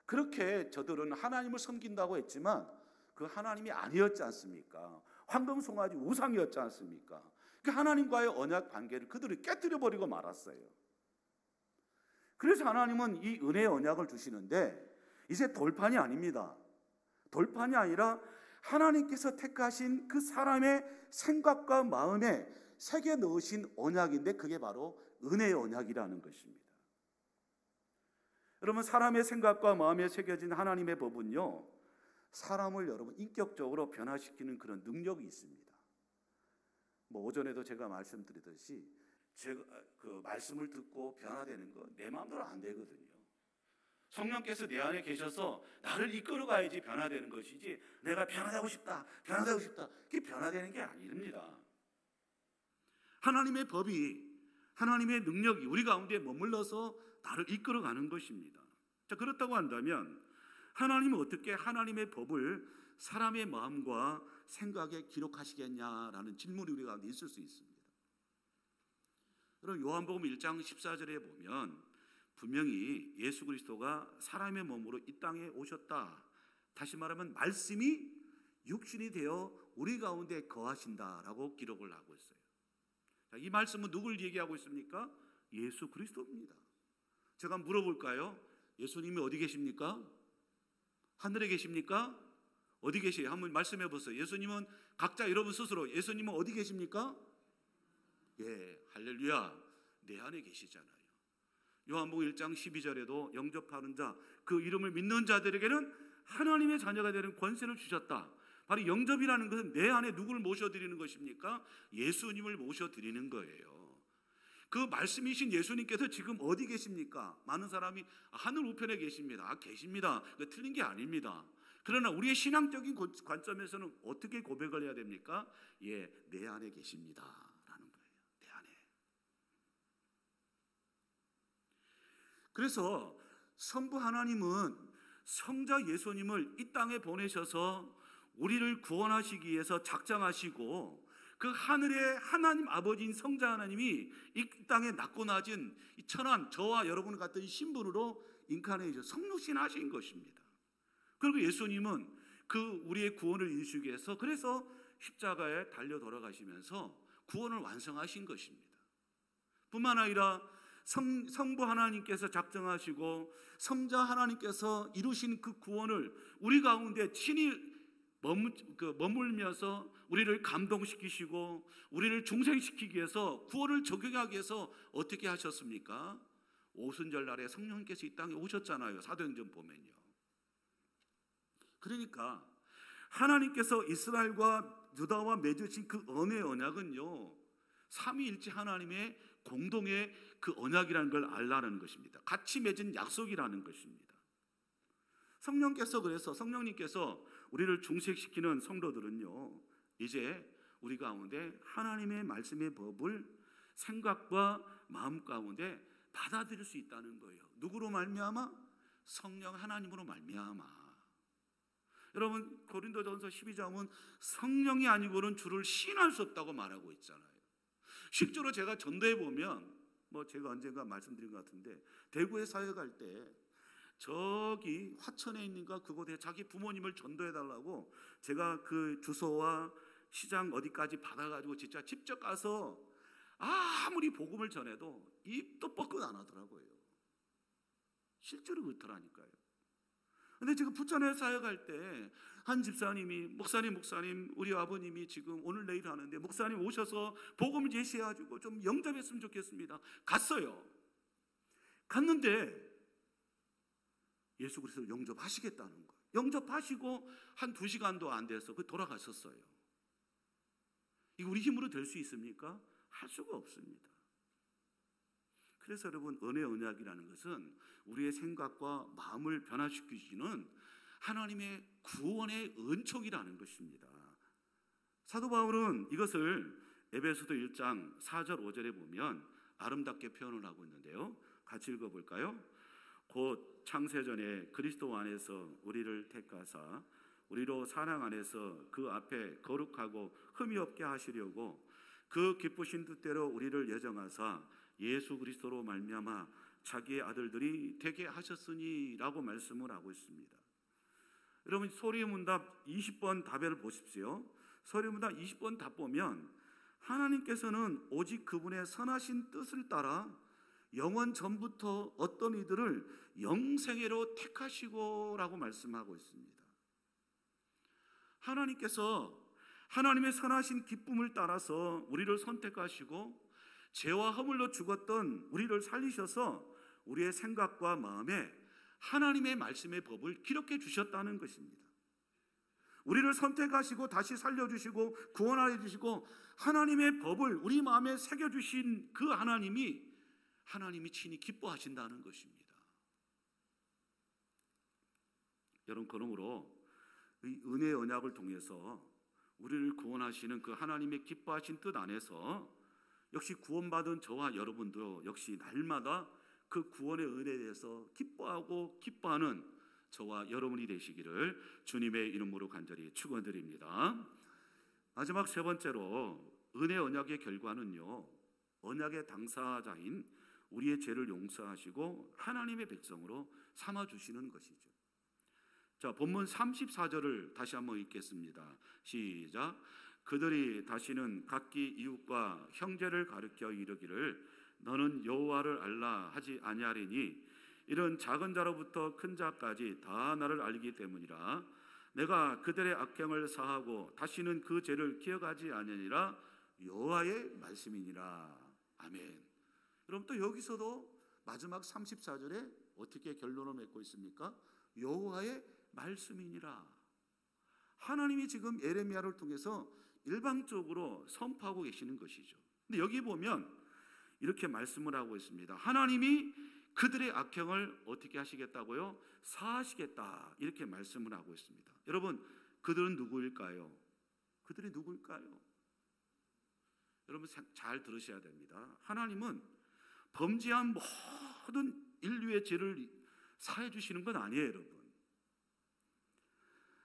그렇게 저들은 하나님을 섬긴다고 했지만 그 하나님이 아니었지 않습니까? 황금 송아지 우상이었지 않습니까? 그 하나님과의 언약 관계를 그들이 깨뜨려 버리고 말았어요. 그래서 하나님은 이 은혜의 언약을 주시는데 이제 돌판이 아닙니다. 돌판이 아니라 하나님께서 택하신 그 사람의 생각과 마음에 새겨 넣으신 언약인데, 그게 바로 은혜의 언약이라는 것입니다. 여러분, 사람의 생각과 마음에 새겨진 하나님의 법은요, 사람을 여러분 인격적으로 변화시키는 그런 능력이 있습니다. 오전에도 제가 말씀드리듯이 제가 그 말씀을 듣고 변화되는 거 내 마음대로 안 되거든요. 성령께서 내 안에 계셔서 나를 이끌어 가야지 변화되는 것이지, 내가 변화되고 싶다 그게 변화되는 게 아닙니다. 하나님의 법이, 하나님의 능력이 우리 가운데 머물러서 나를 이끌어 가는 것입니다. 자, 그렇다고 한다면 하나님은 어떻게 하나님의 법을 사람의 마음과 생각에 기록하시겠냐라는 질문이 우리 가운데 있을 수 있습니다. 여러분, 요한복음 1장 14절에 보면 분명히 예수 그리스도가 사람의 몸으로 이 땅에 오셨다. 다시 말하면 말씀이 육신이 되어 우리 가운데 거하신다라고 기록을 하고 있어요. 자, 이 말씀은 누굴 얘기하고 있습니까? 예수 그리스도입니다. 제가 물어볼까요? 예수님이 어디 계십니까? 하늘에 계십니까? 어디 계세요? 한번 말씀해 보세요. 예수님은 각자 여러분 스스로 예수님은 어디 계십니까? 예, 할렐루야. 내 안에 계시잖아요. 요한복음 1장 12절에도 영접하는 자, 그 이름을 믿는 자들에게는 하나님의 자녀가 되는 권세를 주셨다. 바로 영접이라는 것은 내 안에 누구를 모셔드리는 것입니까? 예수님을 모셔드리는 거예요. 그 말씀이신 예수님께서 지금 어디 계십니까? 많은 사람이 하늘 우편에 계십니다. 계십니다. 틀린 게 아닙니다. 그러나 우리의 신앙적인 관점에서는 어떻게 고백을 해야 됩니까? 예, 내 안에 계십니다 라는 거예요. 내 안에. 그래서 성부 하나님은 성자 예수님을 이 땅에 보내셔서 우리를 구원하시기 위해서 작정하시고, 그 하늘의 하나님 아버지인 성자 하나님이 이 땅에 낳고 낮은 이 천한 저와 여러분 같은 신분으로 인카네이션 성육신하신 것입니다. 그리고 예수님은 그 우리의 구원을 이루시기 위해서 그래서 십자가에 달려 돌아가시면서 구원을 완성하신 것입니다. 뿐만 아니라 성부 하나님께서 작정하시고 성자 하나님께서 이루신 그 구원을 우리 가운데 친히 머물면서 우리를 감동시키시고 우리를 중생시키기 위해서 구원을 적용하기 위해서 어떻게 하셨습니까? 오순절 날에 성령님께서 이 땅에 오셨잖아요. 사도행전 보면요. 그러니까 하나님께서 이스라엘과 유다와 맺으신 그 언의 언약은요, 삼위일체 하나님의 공동의 그 언약이라는 걸 알라는 것입니다. 같이 맺은 약속이라는 것입니다. 그래서 성령님께서 우리를 중생시키는 성도들은요, 이제 우리 가운데 하나님의 말씀의 법을 생각과 마음 가운데 받아들일 수 있다는 거예요. 누구로 말미암아? 성령 하나님으로 말미암아. 여러분, 고린도전서 12장은 성령이 아니고는 주를 시인할 수 없다고 말하고 있잖아요. 실제로 제가 전도해 보면, 제가 언젠가 말씀드린 것 같은데, 대구에 사역할 때 저기 화천에 있는가 그곳에 자기 부모님을 전도해 달라고 제가 그 주소와 시장 어디까지 받아가지고 진짜 직접 가서 아무리 복음을 전해도 입도 뻐끗 안 하더라고요. 실제로 그렇더라니까요. 근데 지금 부천에 사역할 때 한 집사님이 목사님 우리 아버님이 지금 오늘 내일 하는데 목사님 오셔서 복음을 제시해가지고 좀 영접했으면 좋겠습니다. 갔어요. 갔는데 예수 그리스도를 영접하시겠다는 거예요. 영접하시고 한 2시간도 안 돼서 돌아가셨어요. 이거 우리 힘으로 될 수 있습니까? 할 수가 없습니다. 그래서 여러분, 은혜 언약이라는 것은 우리의 생각과 마음을 변화시키시는 하나님의 구원의 은총이라는 것입니다. 사도 바울은 이것을 에베소서 1장 4절 5절에 보면 아름답게 표현을 하고 있는데요. 같이 읽어볼까요? 곧 창세전에 그리스도 안에서 우리를 택하사 우리로 사랑 안에서 그 앞에 거룩하고 흠이 없게 하시려고 그 기쁘신 뜻대로 우리를 예정하사 예수 그리스도로 말미암아 자기의 아들들이 되게 하셨으니 라고 말씀을 하고 있습니다. 여러분, 소리문답 20번 답을 보십시오. 소리문답 20번 답 보면 하나님께서는 오직 그분의 선하신 뜻을 따라 영원 전부터 어떤 이들을 영생애로 택하시고 라고 말씀하고 있습니다. 하나님께서 하나님의 선하신 기쁨을 따라서 우리를 선택하시고 죄와 허물로 죽었던 우리를 살리셔서 우리의 생각과 마음에 하나님의 말씀의 법을 기록해 주셨다는 것입니다. 우리를 선택하시고 다시 살려주시고 구원하여 주시고 하나님의 법을 우리 마음에 새겨주신 그 하나님이 친히 기뻐하신다는 것입니다. 여러분, 그러므로 이 은혜의 언약을 통해서 우리를 구원하시는 그 하나님의 기뻐하신 뜻 안에서 역시 구원받은 저와 여러분도 역시 날마다 그 구원의 은혜에 대해서 기뻐하는 저와 여러분이 되시기를 주님의 이름으로 간절히 축원드립니다. 마지막 세 번째로 은혜 언약의 결과는요, 언약의 당사자인 우리의 죄를 용서하시고 하나님의 백성으로 삼아주시는 것이죠. 자, 본문 34절을 다시 한번 읽겠습니다. 시작. 그들이 다시는 각기 이웃과 형제를 가르쳐 이르기를 너는 여호와를 알라 하지 아니하리니 이런 작은 자로부터 큰 자까지 다 나를 알기 때문이라. 내가 그들의 악행을 사하고 다시는 그 죄를 기억하지 아니하니라. 여호와의 말씀이니라. 아멘. 그럼 또 여기서도 마지막 34절에 어떻게 결론을 맺고 있습니까? 여호와의 말씀이니라. 하나님이 지금 예레미야를 통해서 일방적으로 선포하고 계시는 것이죠. 근데 여기 보면 이렇게 말씀을 하고 있습니다. 하나님이 그들의 악행을 어떻게 하시겠다고요? 사하시겠다, 이렇게 말씀을 하고 있습니다. 여러분, 그들은 누구일까요? 그들이 누구일까요? 여러분 잘 들으셔야 됩니다. 하나님은 범죄한 모든 인류의 죄를 사해 주시는 건 아니에요, 여러분.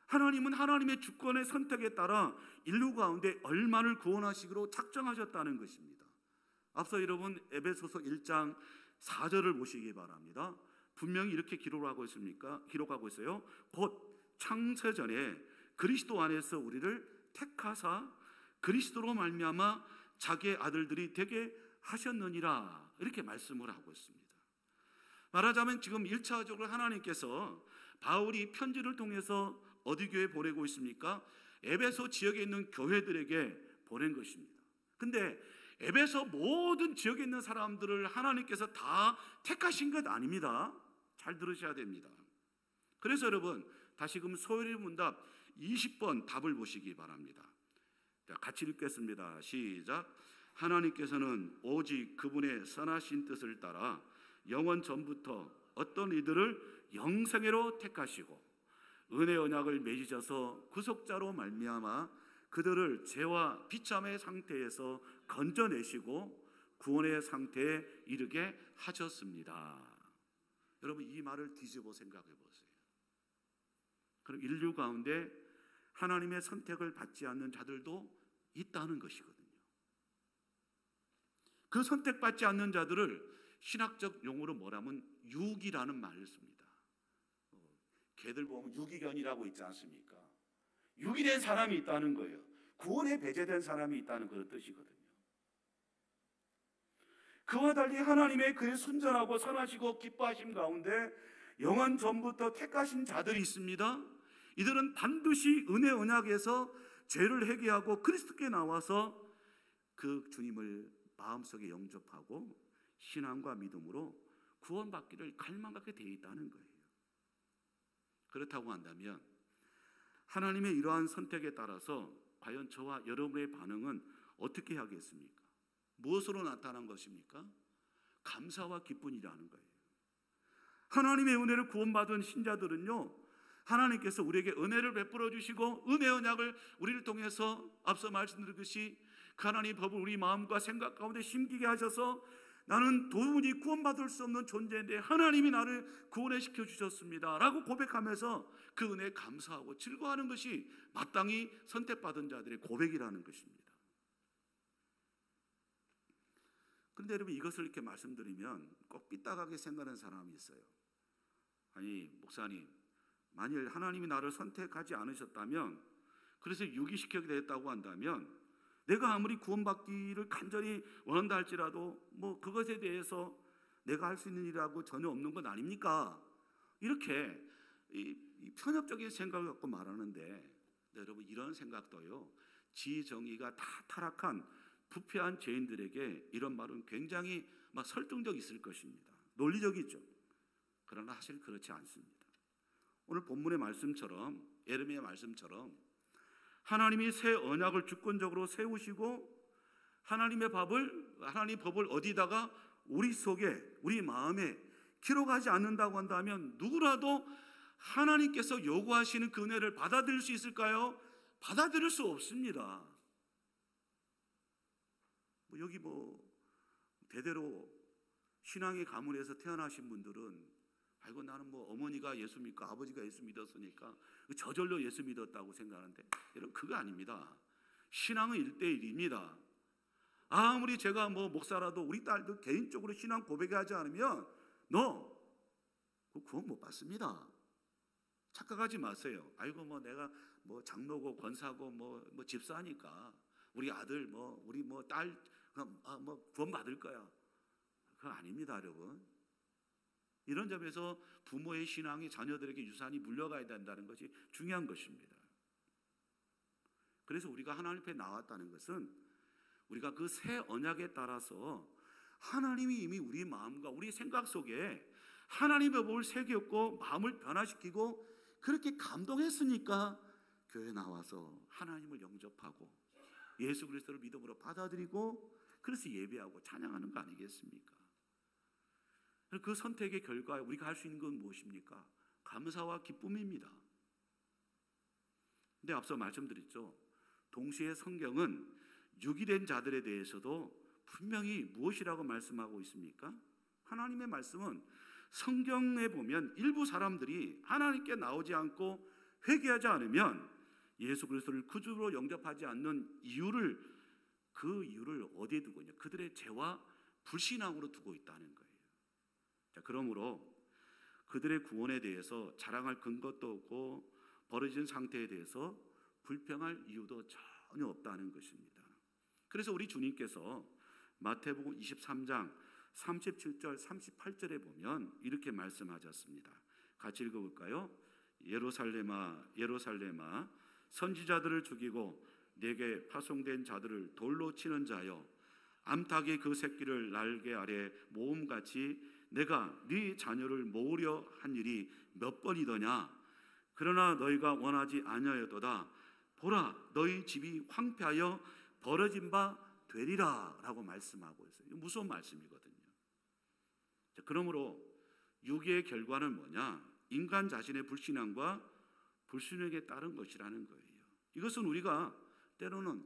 하나님은 하나님의 주권의 선택에 따라 인류 가운데 얼마를 구원하시기로 작정하셨다는 것입니다. 앞서 여러분 에베소서 1장 4절을 보시기 바랍니다. 분명히 이렇게 기록하고 있어요. 곧 창세전에 그리스도 안에서 우리를 택하사 그리스도로 말미암아 자기의 아들들이 되게 하셨느니라, 이렇게 말씀을 하고 있습니다. 말하자면 지금 1차적으로 하나님께서 바울이 편지를 통해서 어디 교회에 보내고 있습니까? 에베소 지역에 있는 교회들에게 보낸 것입니다. 근데 에베소 모든 지역에 있는 사람들을 하나님께서 다 택하신 것 아닙니다. 잘 들으셔야 됩니다. 그래서 여러분 다시금 소요리 문답 20번 답을 보시기 바랍니다. 자, 같이 읽겠습니다. 시작. 하나님께서는 오직 그분의 선하신 뜻을 따라 영원 전부터 어떤 이들을 영생애로 택하시고 은혜 언약을 맺으셔서 구속자로 말미암아 그들을 죄와 비참의 상태에서 건져내시고 구원의 상태에 이르게 하셨습니다. 여러분 이 말을 뒤집어 생각해 보세요. 그럼 인류 가운데 하나님의 선택을 받지 않는 자들도 있다는 것이거든요. 그 선택받지 않는 자들을 신학적 용어로 뭐라면 유기라는 말을 씁니다. 개들 보면 유기견이라고 있지 않습니까? 유기된 사람이 있다는 거예요. 구원에 배제된 사람이 있다는 그런 뜻이거든요. 그와 달리 하나님의 그의 순전하고 선하시고 기뻐하심 가운데 영원 전부터 택하신 자들이 있습니다. 이들은 반드시 은혜 언약에서 죄를 회개하고 그리스도께 나와서 그 주님을 마음속에 영접하고 신앙과 믿음으로 구원받기를 갈망하게 되어 있다는 거예요. 그렇다고 한다면 하나님의 이러한 선택에 따라서 과연 저와 여러분의 반응은 어떻게 하겠습니까? 무엇으로 나타난 것입니까? 감사와 기쁨이라는 거예요. 하나님의 은혜를 구원받은 신자들은요, 하나님께서 우리에게 은혜를 베풀어 주시고 은혜 언약을 우리를 통해서 앞서 말씀드렸듯이 그 하나님의 법을 우리 마음과 생각 가운데 심기게 하셔서 나는 도무지 구원받을 수 없는 존재인데 하나님이 나를 구원시켜 주셨습니다 라고 고백하면서 그 은혜에 감사하고 즐거워하는 것이 마땅히 선택받은 자들의 고백이라는 것입니다. 그런데 여러분 이것을 이렇게 말씀드리면 꼭 삐딱하게 생각하는 사람이 있어요. 아니 목사님, 만일 하나님이 나를 선택하지 않으셨다면, 그래서 유기시켜게 됐다고 한다면 내가 아무리 구원받기를 간절히 원한다 할지라도 뭐 그것에 대해서 내가 할 수 있는 일이라고 전혀 없는 건 아닙니까? 이렇게 이 편협적인 생각을 갖고 말하는데, 여러분 이런 생각도요, 지정의가 다 타락한 부패한 죄인들에게 이런 말은 굉장히 막 설득력 있을 것입니다. 논리적이죠. 그러나 사실 그렇지 않습니다. 오늘 본문의 말씀처럼, 예레미야 말씀처럼 하나님이 새 언약을 주권적으로 세우시고 하나님의 법을 어디다가 우리 속에, 우리 마음에 기록하지 않는다고 한다면 누구라도 하나님께서 요구하시는 그 은혜를 받아들일 수 있을까요? 받아들일 수 없습니다. 여기 대대로 신앙의 가문에서 태어나신 분들은 아이고 나는 어머니가 예수 믿고 아버지가 예수 믿었으니까 저절로 예수 믿었다고 생각하는데, 여러분 그거 아닙니다. 신앙은 1대1입니다. 아무리 제가 목사라도 우리 딸도 개인적으로 신앙 고백하지 않으면 너 구원 못 받습니다. 착각하지 마세요. 아이고 내가 장로고 권사고 집사니까 우리 아들 우리 딸 구원 받을 거야. 그거 아닙니다, 여러분. 이런 점에서 부모의 신앙이 자녀들에게 유산이 물려가야 된다는 것이 중요한 것입니다. 그래서 우리가 하나님 앞에 나왔다는 것은 우리가 그 새 언약에 따라서 하나님이 이미 우리 마음과 우리 생각 속에 하나님의 법을 새겼고 마음을 변화시키고 그렇게 감동했으니까 교회에 나와서 하나님을 영접하고 예수 그리스도를 믿음으로 받아들이고 그래서 예배하고 찬양하는 거 아니겠습니까? 그 선택의 결과 우리가 할 수 있는 건 무엇입니까? 감사와 기쁨입니다. 근데 앞서 말씀드렸죠. 동시에 성경은 유기된 자들에 대해서도 분명히 무엇이라고 말씀하고 있습니까? 하나님의 말씀은 성경에 보면 일부 사람들이 하나님께 나오지 않고 회개하지 않으면 예수 그리스도를 구주로 영접하지 않는 그 이유를 어디에 두고 있냐? 그들의 죄와 불신앙으로 두고 있다는 거예요. 자, 그러므로 그들의 구원에 대해서 자랑할 근거도 없고 벌어진 상태에 대해서 불평할 이유도 전혀 없다는 것입니다. 그래서 우리 주님께서 마태복음 23장 37절 38절에 보면 이렇게 말씀하셨습니다. 같이 읽어볼까요? 예루살렘아 예루살렘아 선지자들을 죽이고 내게 파송된 자들을 돌로 치는 자여 암탉이 그 새끼를 날개 아래 모음같이 내가 네 자녀를 모으려 한 일이 몇 번이더냐. 그러나 너희가 원하지 아니하였도다. 보라 너희 집이 황폐하여 벌어진 바 되리라 라고 말씀하고 있어요. 이거 무서운 말씀이거든요. 자, 그러므로 유기의 결과는 뭐냐? 인간 자신의 불신앙과 불순종에 따른 것이라는 거예요. 이것은 우리가 때로는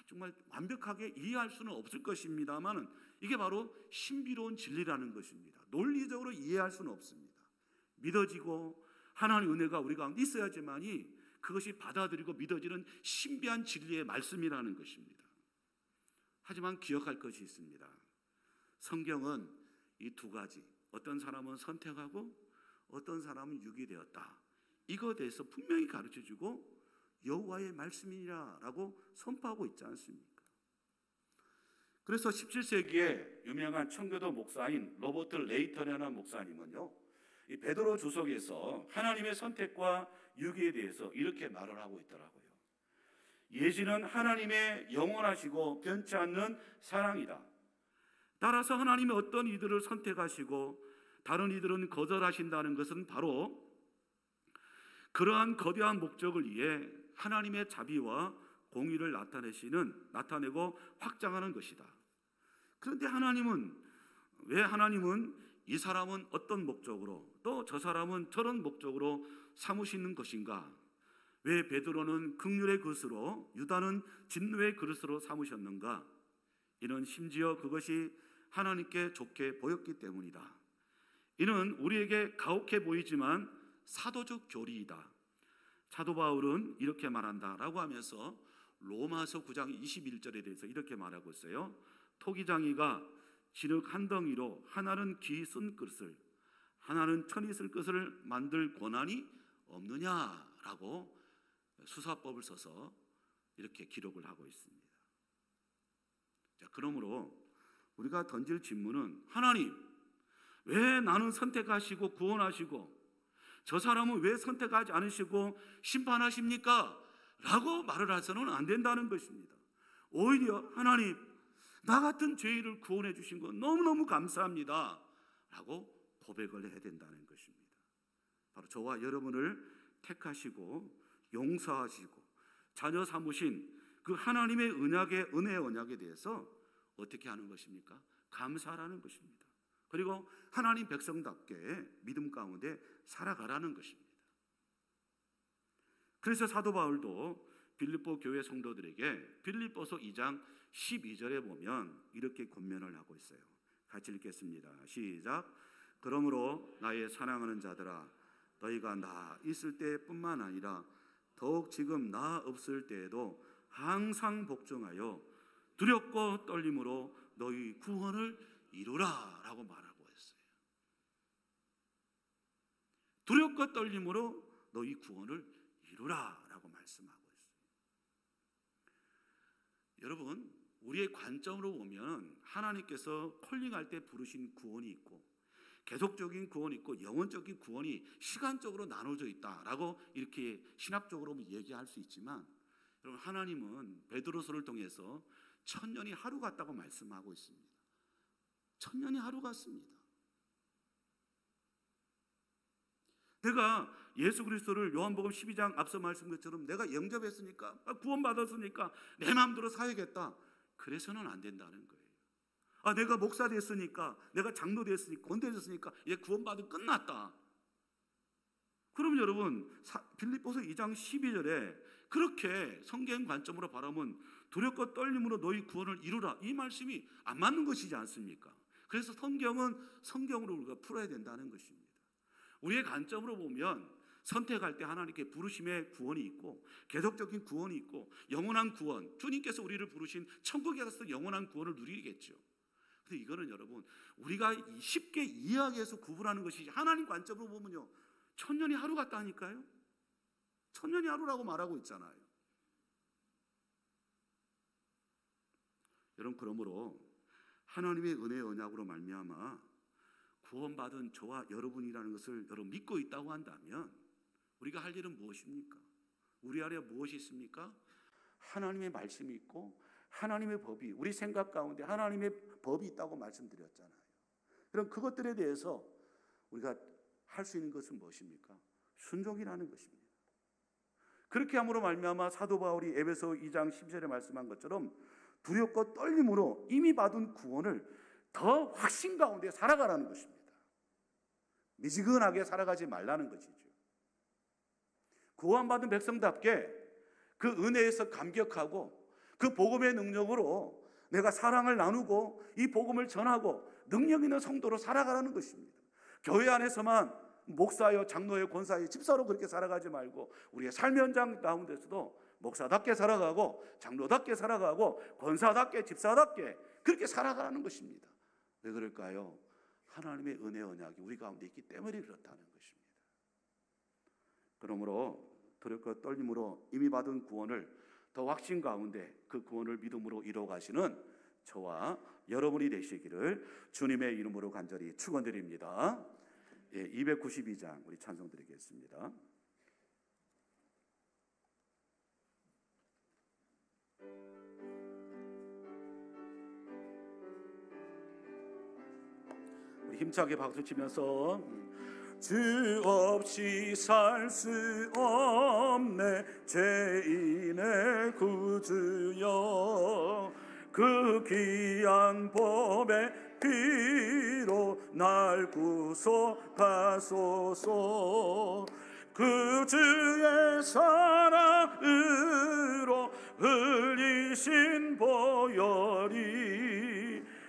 정말 완벽하게 이해할 수는 없을 것입니다만 이게 바로 신비로운 진리라는 것입니다. 논리적으로 이해할 수는 없습니다. 믿어지고 하나님의 은혜가 우리 가운데 있어야지만이 그것이 받아들이고 믿어지는 신비한 진리의 말씀이라는 것입니다. 하지만 기억할 것이 있습니다. 성경은 이 두 가지, 어떤 사람은 선택하고 어떤 사람은 유기되었다, 이거에 대해서 분명히 가르쳐주고 여호와의 말씀이라고 선포하고 있지 않습니까? 그래서 17세기에 유명한 청교도 목사인 로버트 레이턴이라는 목사님은요, 이 베드로 주석에서 하나님의 선택과 유기에 대해서 이렇게 말을 하고 있더라고요. 예지는 하나님의 영원하시고 변치 않는 사랑이다. 따라서 하나님이 어떤 이들을 선택하시고 다른 이들은 거절하신다는 것은 바로 그러한 거대한 목적을 위해 하나님의 자비와 공의를 나타내고 확장하는 것이다. 그런데 왜 하나님은 이 사람은 어떤 목적으로 또 저 사람은 저런 목적으로 삼으시는 것인가? 왜 베드로는 긍휼의 그릇으로 유다는 진노의 그릇으로 삼으셨는가? 이는 심지어 그것이 하나님께 좋게 보였기 때문이다. 이는 우리에게 가혹해 보이지만 사도적 교리이다. 사도 바울은 이렇게 말한다라고 하면서 로마서 9장 21절에 대해서 이렇게 말하고 있어요. 토기장이가 진흙 한 덩이로 하나는 귀 쓴 그릇을 하나는 천이 쓸 것을 만들 권한이 없느냐라고 수사법을 써서 이렇게 기록을 하고 있습니다. 자, 그러므로 우리가 던질 질문은, 하나님 왜 나는 선택하시고 구원하시고 저 사람은 왜 선택하지 않으시고 심판하십니까? 라고 말을 해서는 안 된다는 것입니다. 오히려 하나님, 나 같은 죄인을 구원해 주신 건 너무너무 감사합니다 라고 고백을 해야 된다는 것입니다. 바로 저와 여러분을 택하시고 용서하시고 자녀 삼으신 그 하나님의 은혜의 언약에 대해서 어떻게 하는 것입니까? 감사하라는 것입니다. 그리고 하나님 백성답게 믿음 가운데 살아가라는 것입니다. 그래서 사도 바울도 빌립보 교회 성도들에게 빌립보서 2장 12절에 보면 이렇게 권면을 하고 있어요. 같이 읽겠습니다. 시작. 그러므로 나의 사랑하는 자들아, 너희가 나 있을 때뿐만 아니라 더욱 지금 나 없을 때에도 항상 복종하여 두렵고 떨림으로 너희 구원을 이루라 라고 말하고 있어요. 두렵고 떨림으로 너희 구원을 이루라 라고 말씀하고 있어요. 여러분, 우리의 관점으로 보면 하나님께서 콜링할 때 부르신 구원이 있고 계속적인 구원이 있고 영원적인 구원이 시간적으로 나눠져 있다라고 이렇게 신학적으로 얘기할 수 있지만, 여러분, 하나님은 베드로서를 통해서 1000년이 하루 같다고 말씀하고 있습니다. 1000년이 하루 같습니다. 내가 예수 그리스도를 요한복음 12장 앞서 말씀한 것처럼 내가 영접했으니까, 구원받았으니까 내 마음대로 살아야겠다, 그래서는 안 된다는 거예요. 내가 목사 됐으니까, 내가 장로 됐으니까, 권대됐으니까 이제 구원받으면 끝났다. 그럼 여러분, 빌립보서 2장 12절에 그렇게 성경 관점으로 바라면 두렵고 떨림으로 너희 구원을 이루라, 이 말씀이 안 맞는 것이지 않습니까? 그래서 성경은 성경으로 우리가 풀어야 된다는 것입니다. 우리의 관점으로 보면 선택할 때 하나님께 부르심의 구원이 있고, 계속적인 구원이 있고, 영원한 구원, 주님께서 우리를 부르신 천국에 가서 영원한 구원을 누리겠죠. 근데 이거는 여러분, 우리가 쉽게 이해하기 위해서 구분하는 것이지, 하나님 관점으로 보면요, 천년이 하루 같다니까요. 천년이 하루라고 말하고 있잖아요. 여러분, 그러므로 하나님의 은혜의 언약으로 말미암아 구원받은 저와 여러분이라는 것을 여러분 믿고 있다고 한다면 우리가 할 일은 무엇입니까? 우리 안에 무엇이 있습니까? 하나님의 말씀이 있고 하나님의 법이, 우리 생각 가운데 하나님의 법이 있다고 말씀드렸잖아요. 그럼 그것들에 대해서 우리가 할 수 있는 것은 무엇입니까? 순종이라는 것입니다. 그렇게 함으로 말미암아 사도 바울이 에베소 2장 10절에 말씀한 것처럼 두렵고 떨림으로 이미 받은 구원을 더 확신 가운데 살아가라는 것입니다. 미지근하게 살아가지 말라는 것이죠. 구원받은 백성답게 그 은혜에서 감격하고 그 복음의 능력으로 내가 사랑을 나누고 이 복음을 전하고 능력 있는 성도로 살아가라는 것입니다. 교회 안에서만 목사여, 장로여, 권사여, 집사로 그렇게 살아가지 말고 우리의 삶의 현장 가운데서도 목사답게 살아가고 장로답게 살아가고 권사답게 집사답게 그렇게 살아가라는 것입니다. 왜 그럴까요? 하나님의 은혜 언약이 우리 가운데 있기 때문에 그렇다는 것입니다. 그러므로 두렵고 떨림으로 이미 받은 구원을 더 확신 가운데 그 구원을 믿음으로 이루어가시는 저와 여러분이 되시기를 주님의 이름으로 간절히 축원드립니다. 292장 우리 찬송 드리겠습니다. 우리 힘차게 박수 치면서 주 없이 살 수 없네 죄인의 구주여 그 귀한 법의 피로 날 구속하소서 그 주의 사랑으로 흘리신 보혈이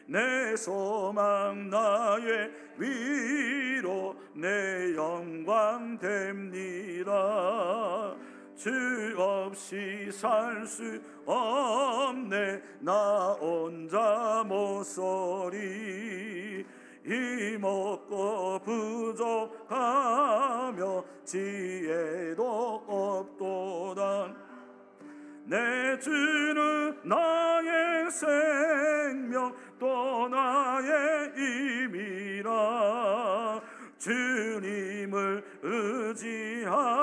내 소망 나의 위로 내 영광 됩니다. 주 없이 살 수 없네 나 혼자 못서리 힘없고 부족하며 지혜도 없도다 내 주는 나의 생명 또 나의 힘이라 주님을 의지하여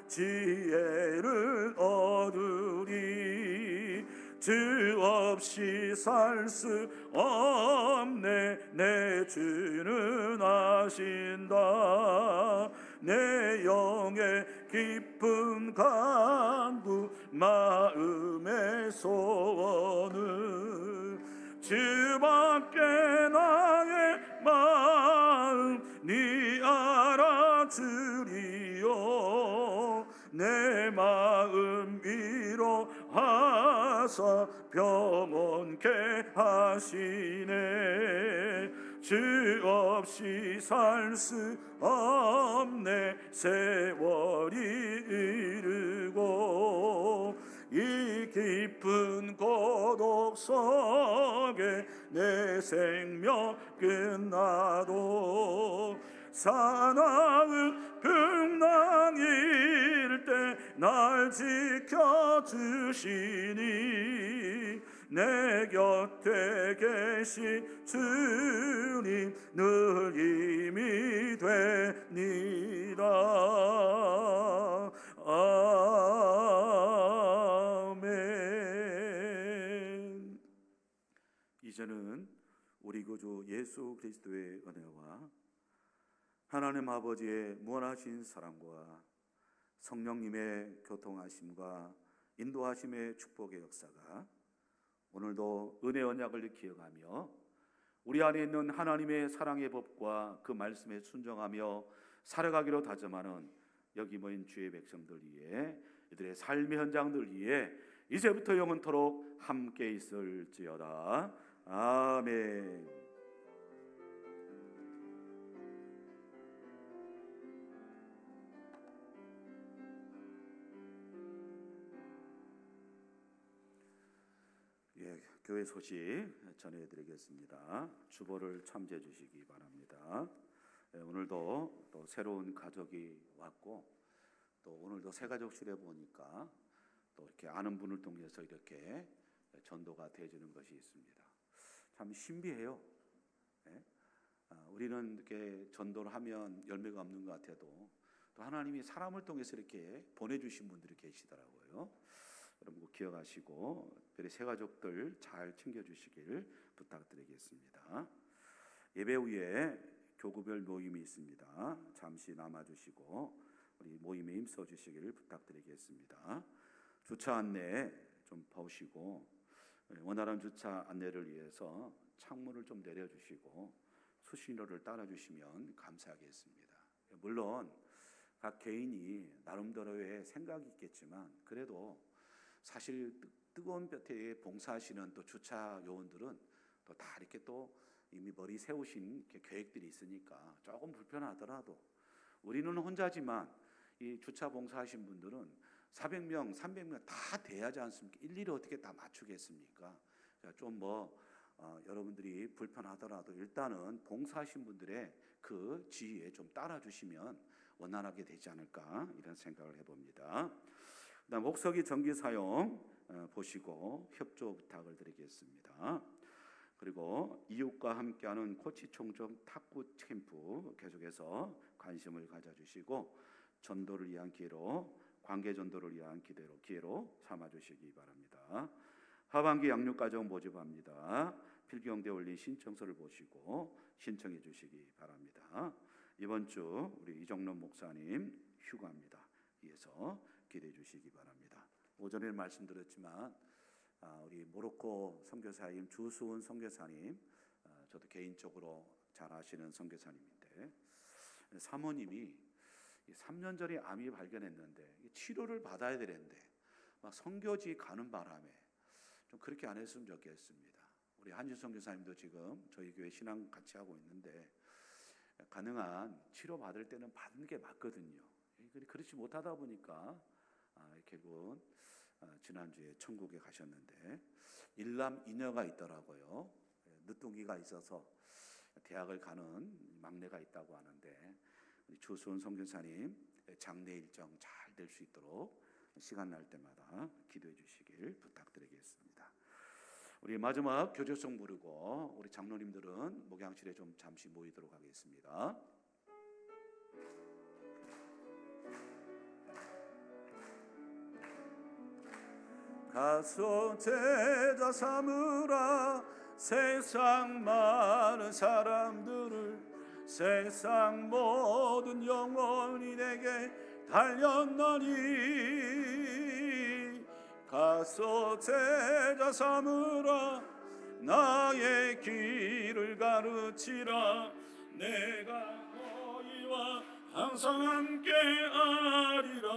지혜를 얻으리 주 없이 살 수 없네 내 주는 아신다 내 영의 깊은 간구 마음의 소원을 주밖에 나의 마음 네 알아주리요 내 마음 위로하사 평온케 하시네 주 없이 살 수 없네 세월이 이르고 이 깊은 고독 속에 내 생명 끝나도 사나운 풍랑일 때 날 지켜주시니 내 곁에 계신 주님 늘 힘이 됩니다. 아멘. 이제는 우리 구주 예수 그리스도의 은혜와 하나님 아버지의 무한하신 사랑과 성령님의 교통하심과 인도하심의 축복의 역사가 오늘도 은혜 언약을 기억하며 우리 안에 있는 하나님의 사랑의 법과 그 말씀에 순종하며 살아가기로 다짐하는 여기 모인 주의 백성들 위해 이들의 삶의 현장들 위해 이제부터 영원토록 함께 있을지어다. 아멘. 교회 소식 전해드리겠습니다. 주보를 참조해 주시기 바랍니다. 오늘도 또 새로운 가족이 왔고 또 오늘도 새 가족실에 보니까 또 이렇게 아는 분을 통해서 이렇게 전도가 되어지는 것이 있습니다. 참 신비해요. 우리는 이렇게 전도를 하면 열매가 없는 것 같아도 또 하나님이 사람을 통해서 이렇게 보내주신 분들이 계시더라고요. 여러분 꼭 기억하시고 특별히 새 가족들 잘 챙겨주시길 부탁드리겠습니다. 예배 후에 교구별 모임이 있습니다. 잠시 남아주시고 우리 모임에 힘써주시길 부탁드리겠습니다. 주차 안내 좀 보시고 원활한 주차 안내를 위해서 창문을 좀 내려주시고 수신호를 따라주시면 감사하겠습니다. 물론 각 개인이 나름대로의 생각이 있겠지만 그래도 사실 뜨거운 볕에 봉사하시는 또 주차 요원들은 또 다 이렇게 또 이미 머리 세우신 계획들이 있으니까 조금 불편하더라도 우리는 혼자지만 이 주차 봉사하신 분들은 400명, 300명 다 돼야지 않습니까? 일일이 어떻게 다 맞추겠습니까? 좀 여러분들이 불편하더라도 일단은 봉사하신 분들의 그 지휘에 좀 따라주시면 원활하게 되지 않을까 이런 생각을 해봅니다. 그다음 목석이 전기 사용 보시고 협조 부탁을 드리겠습니다. 그리고 이웃과 함께하는 코치총점 탁구 캠프 계속해서 관심을 가져주시고 전도를 위한 기회로 관계 전도를 위한 기회로 삼아주시기 바랍니다. 하반기 양육가정 모집합니다. 필경대 올린 신청서를 보시고 신청해 주시기 바랍니다. 이번 주 우리 이정론 목사님 휴가입니다. 이어서 기대해 주시기 바랍니다. 오전에 말씀드렸지만 우리 모로코 선교사님 주수은 선교사님 저도 개인적으로 잘 아시는 선교사님인데 사모님이 3년 전에 암이 발견했는데 치료를 받아야 되는데 막 선교지 가는 바람에 좀 그렇게 안 했으면 좋겠습니다. 우리 한주 선교사님도 지금 저희 교회 신앙 같이 하고 있는데 가능한 치료 받을 때는 받는 게 맞거든요. 그렇지 못하다 보니까 결국은 지난주에 천국에 가셨는데 일남 이녀가 있더라고요. 늦둥이가 있어서 대학을 가는 막내가 있다고 하는데 우리 주수원 선교사님 장례 일정 잘 될 수 있도록 시간 날 때마다 기도해 주시길 부탁드리겠습니다. 우리 마지막 교제송 부르고 우리 장로님들은 목양실에 좀 잠시 모이도록 하겠습니다. 가서 제자 삼으라 세상 많은 사람들을 세상 모든 영혼이 내게 달렸나니 가서 제자 삼으라 나의 길을 가르치라 내가 너희와 항상 함께하리라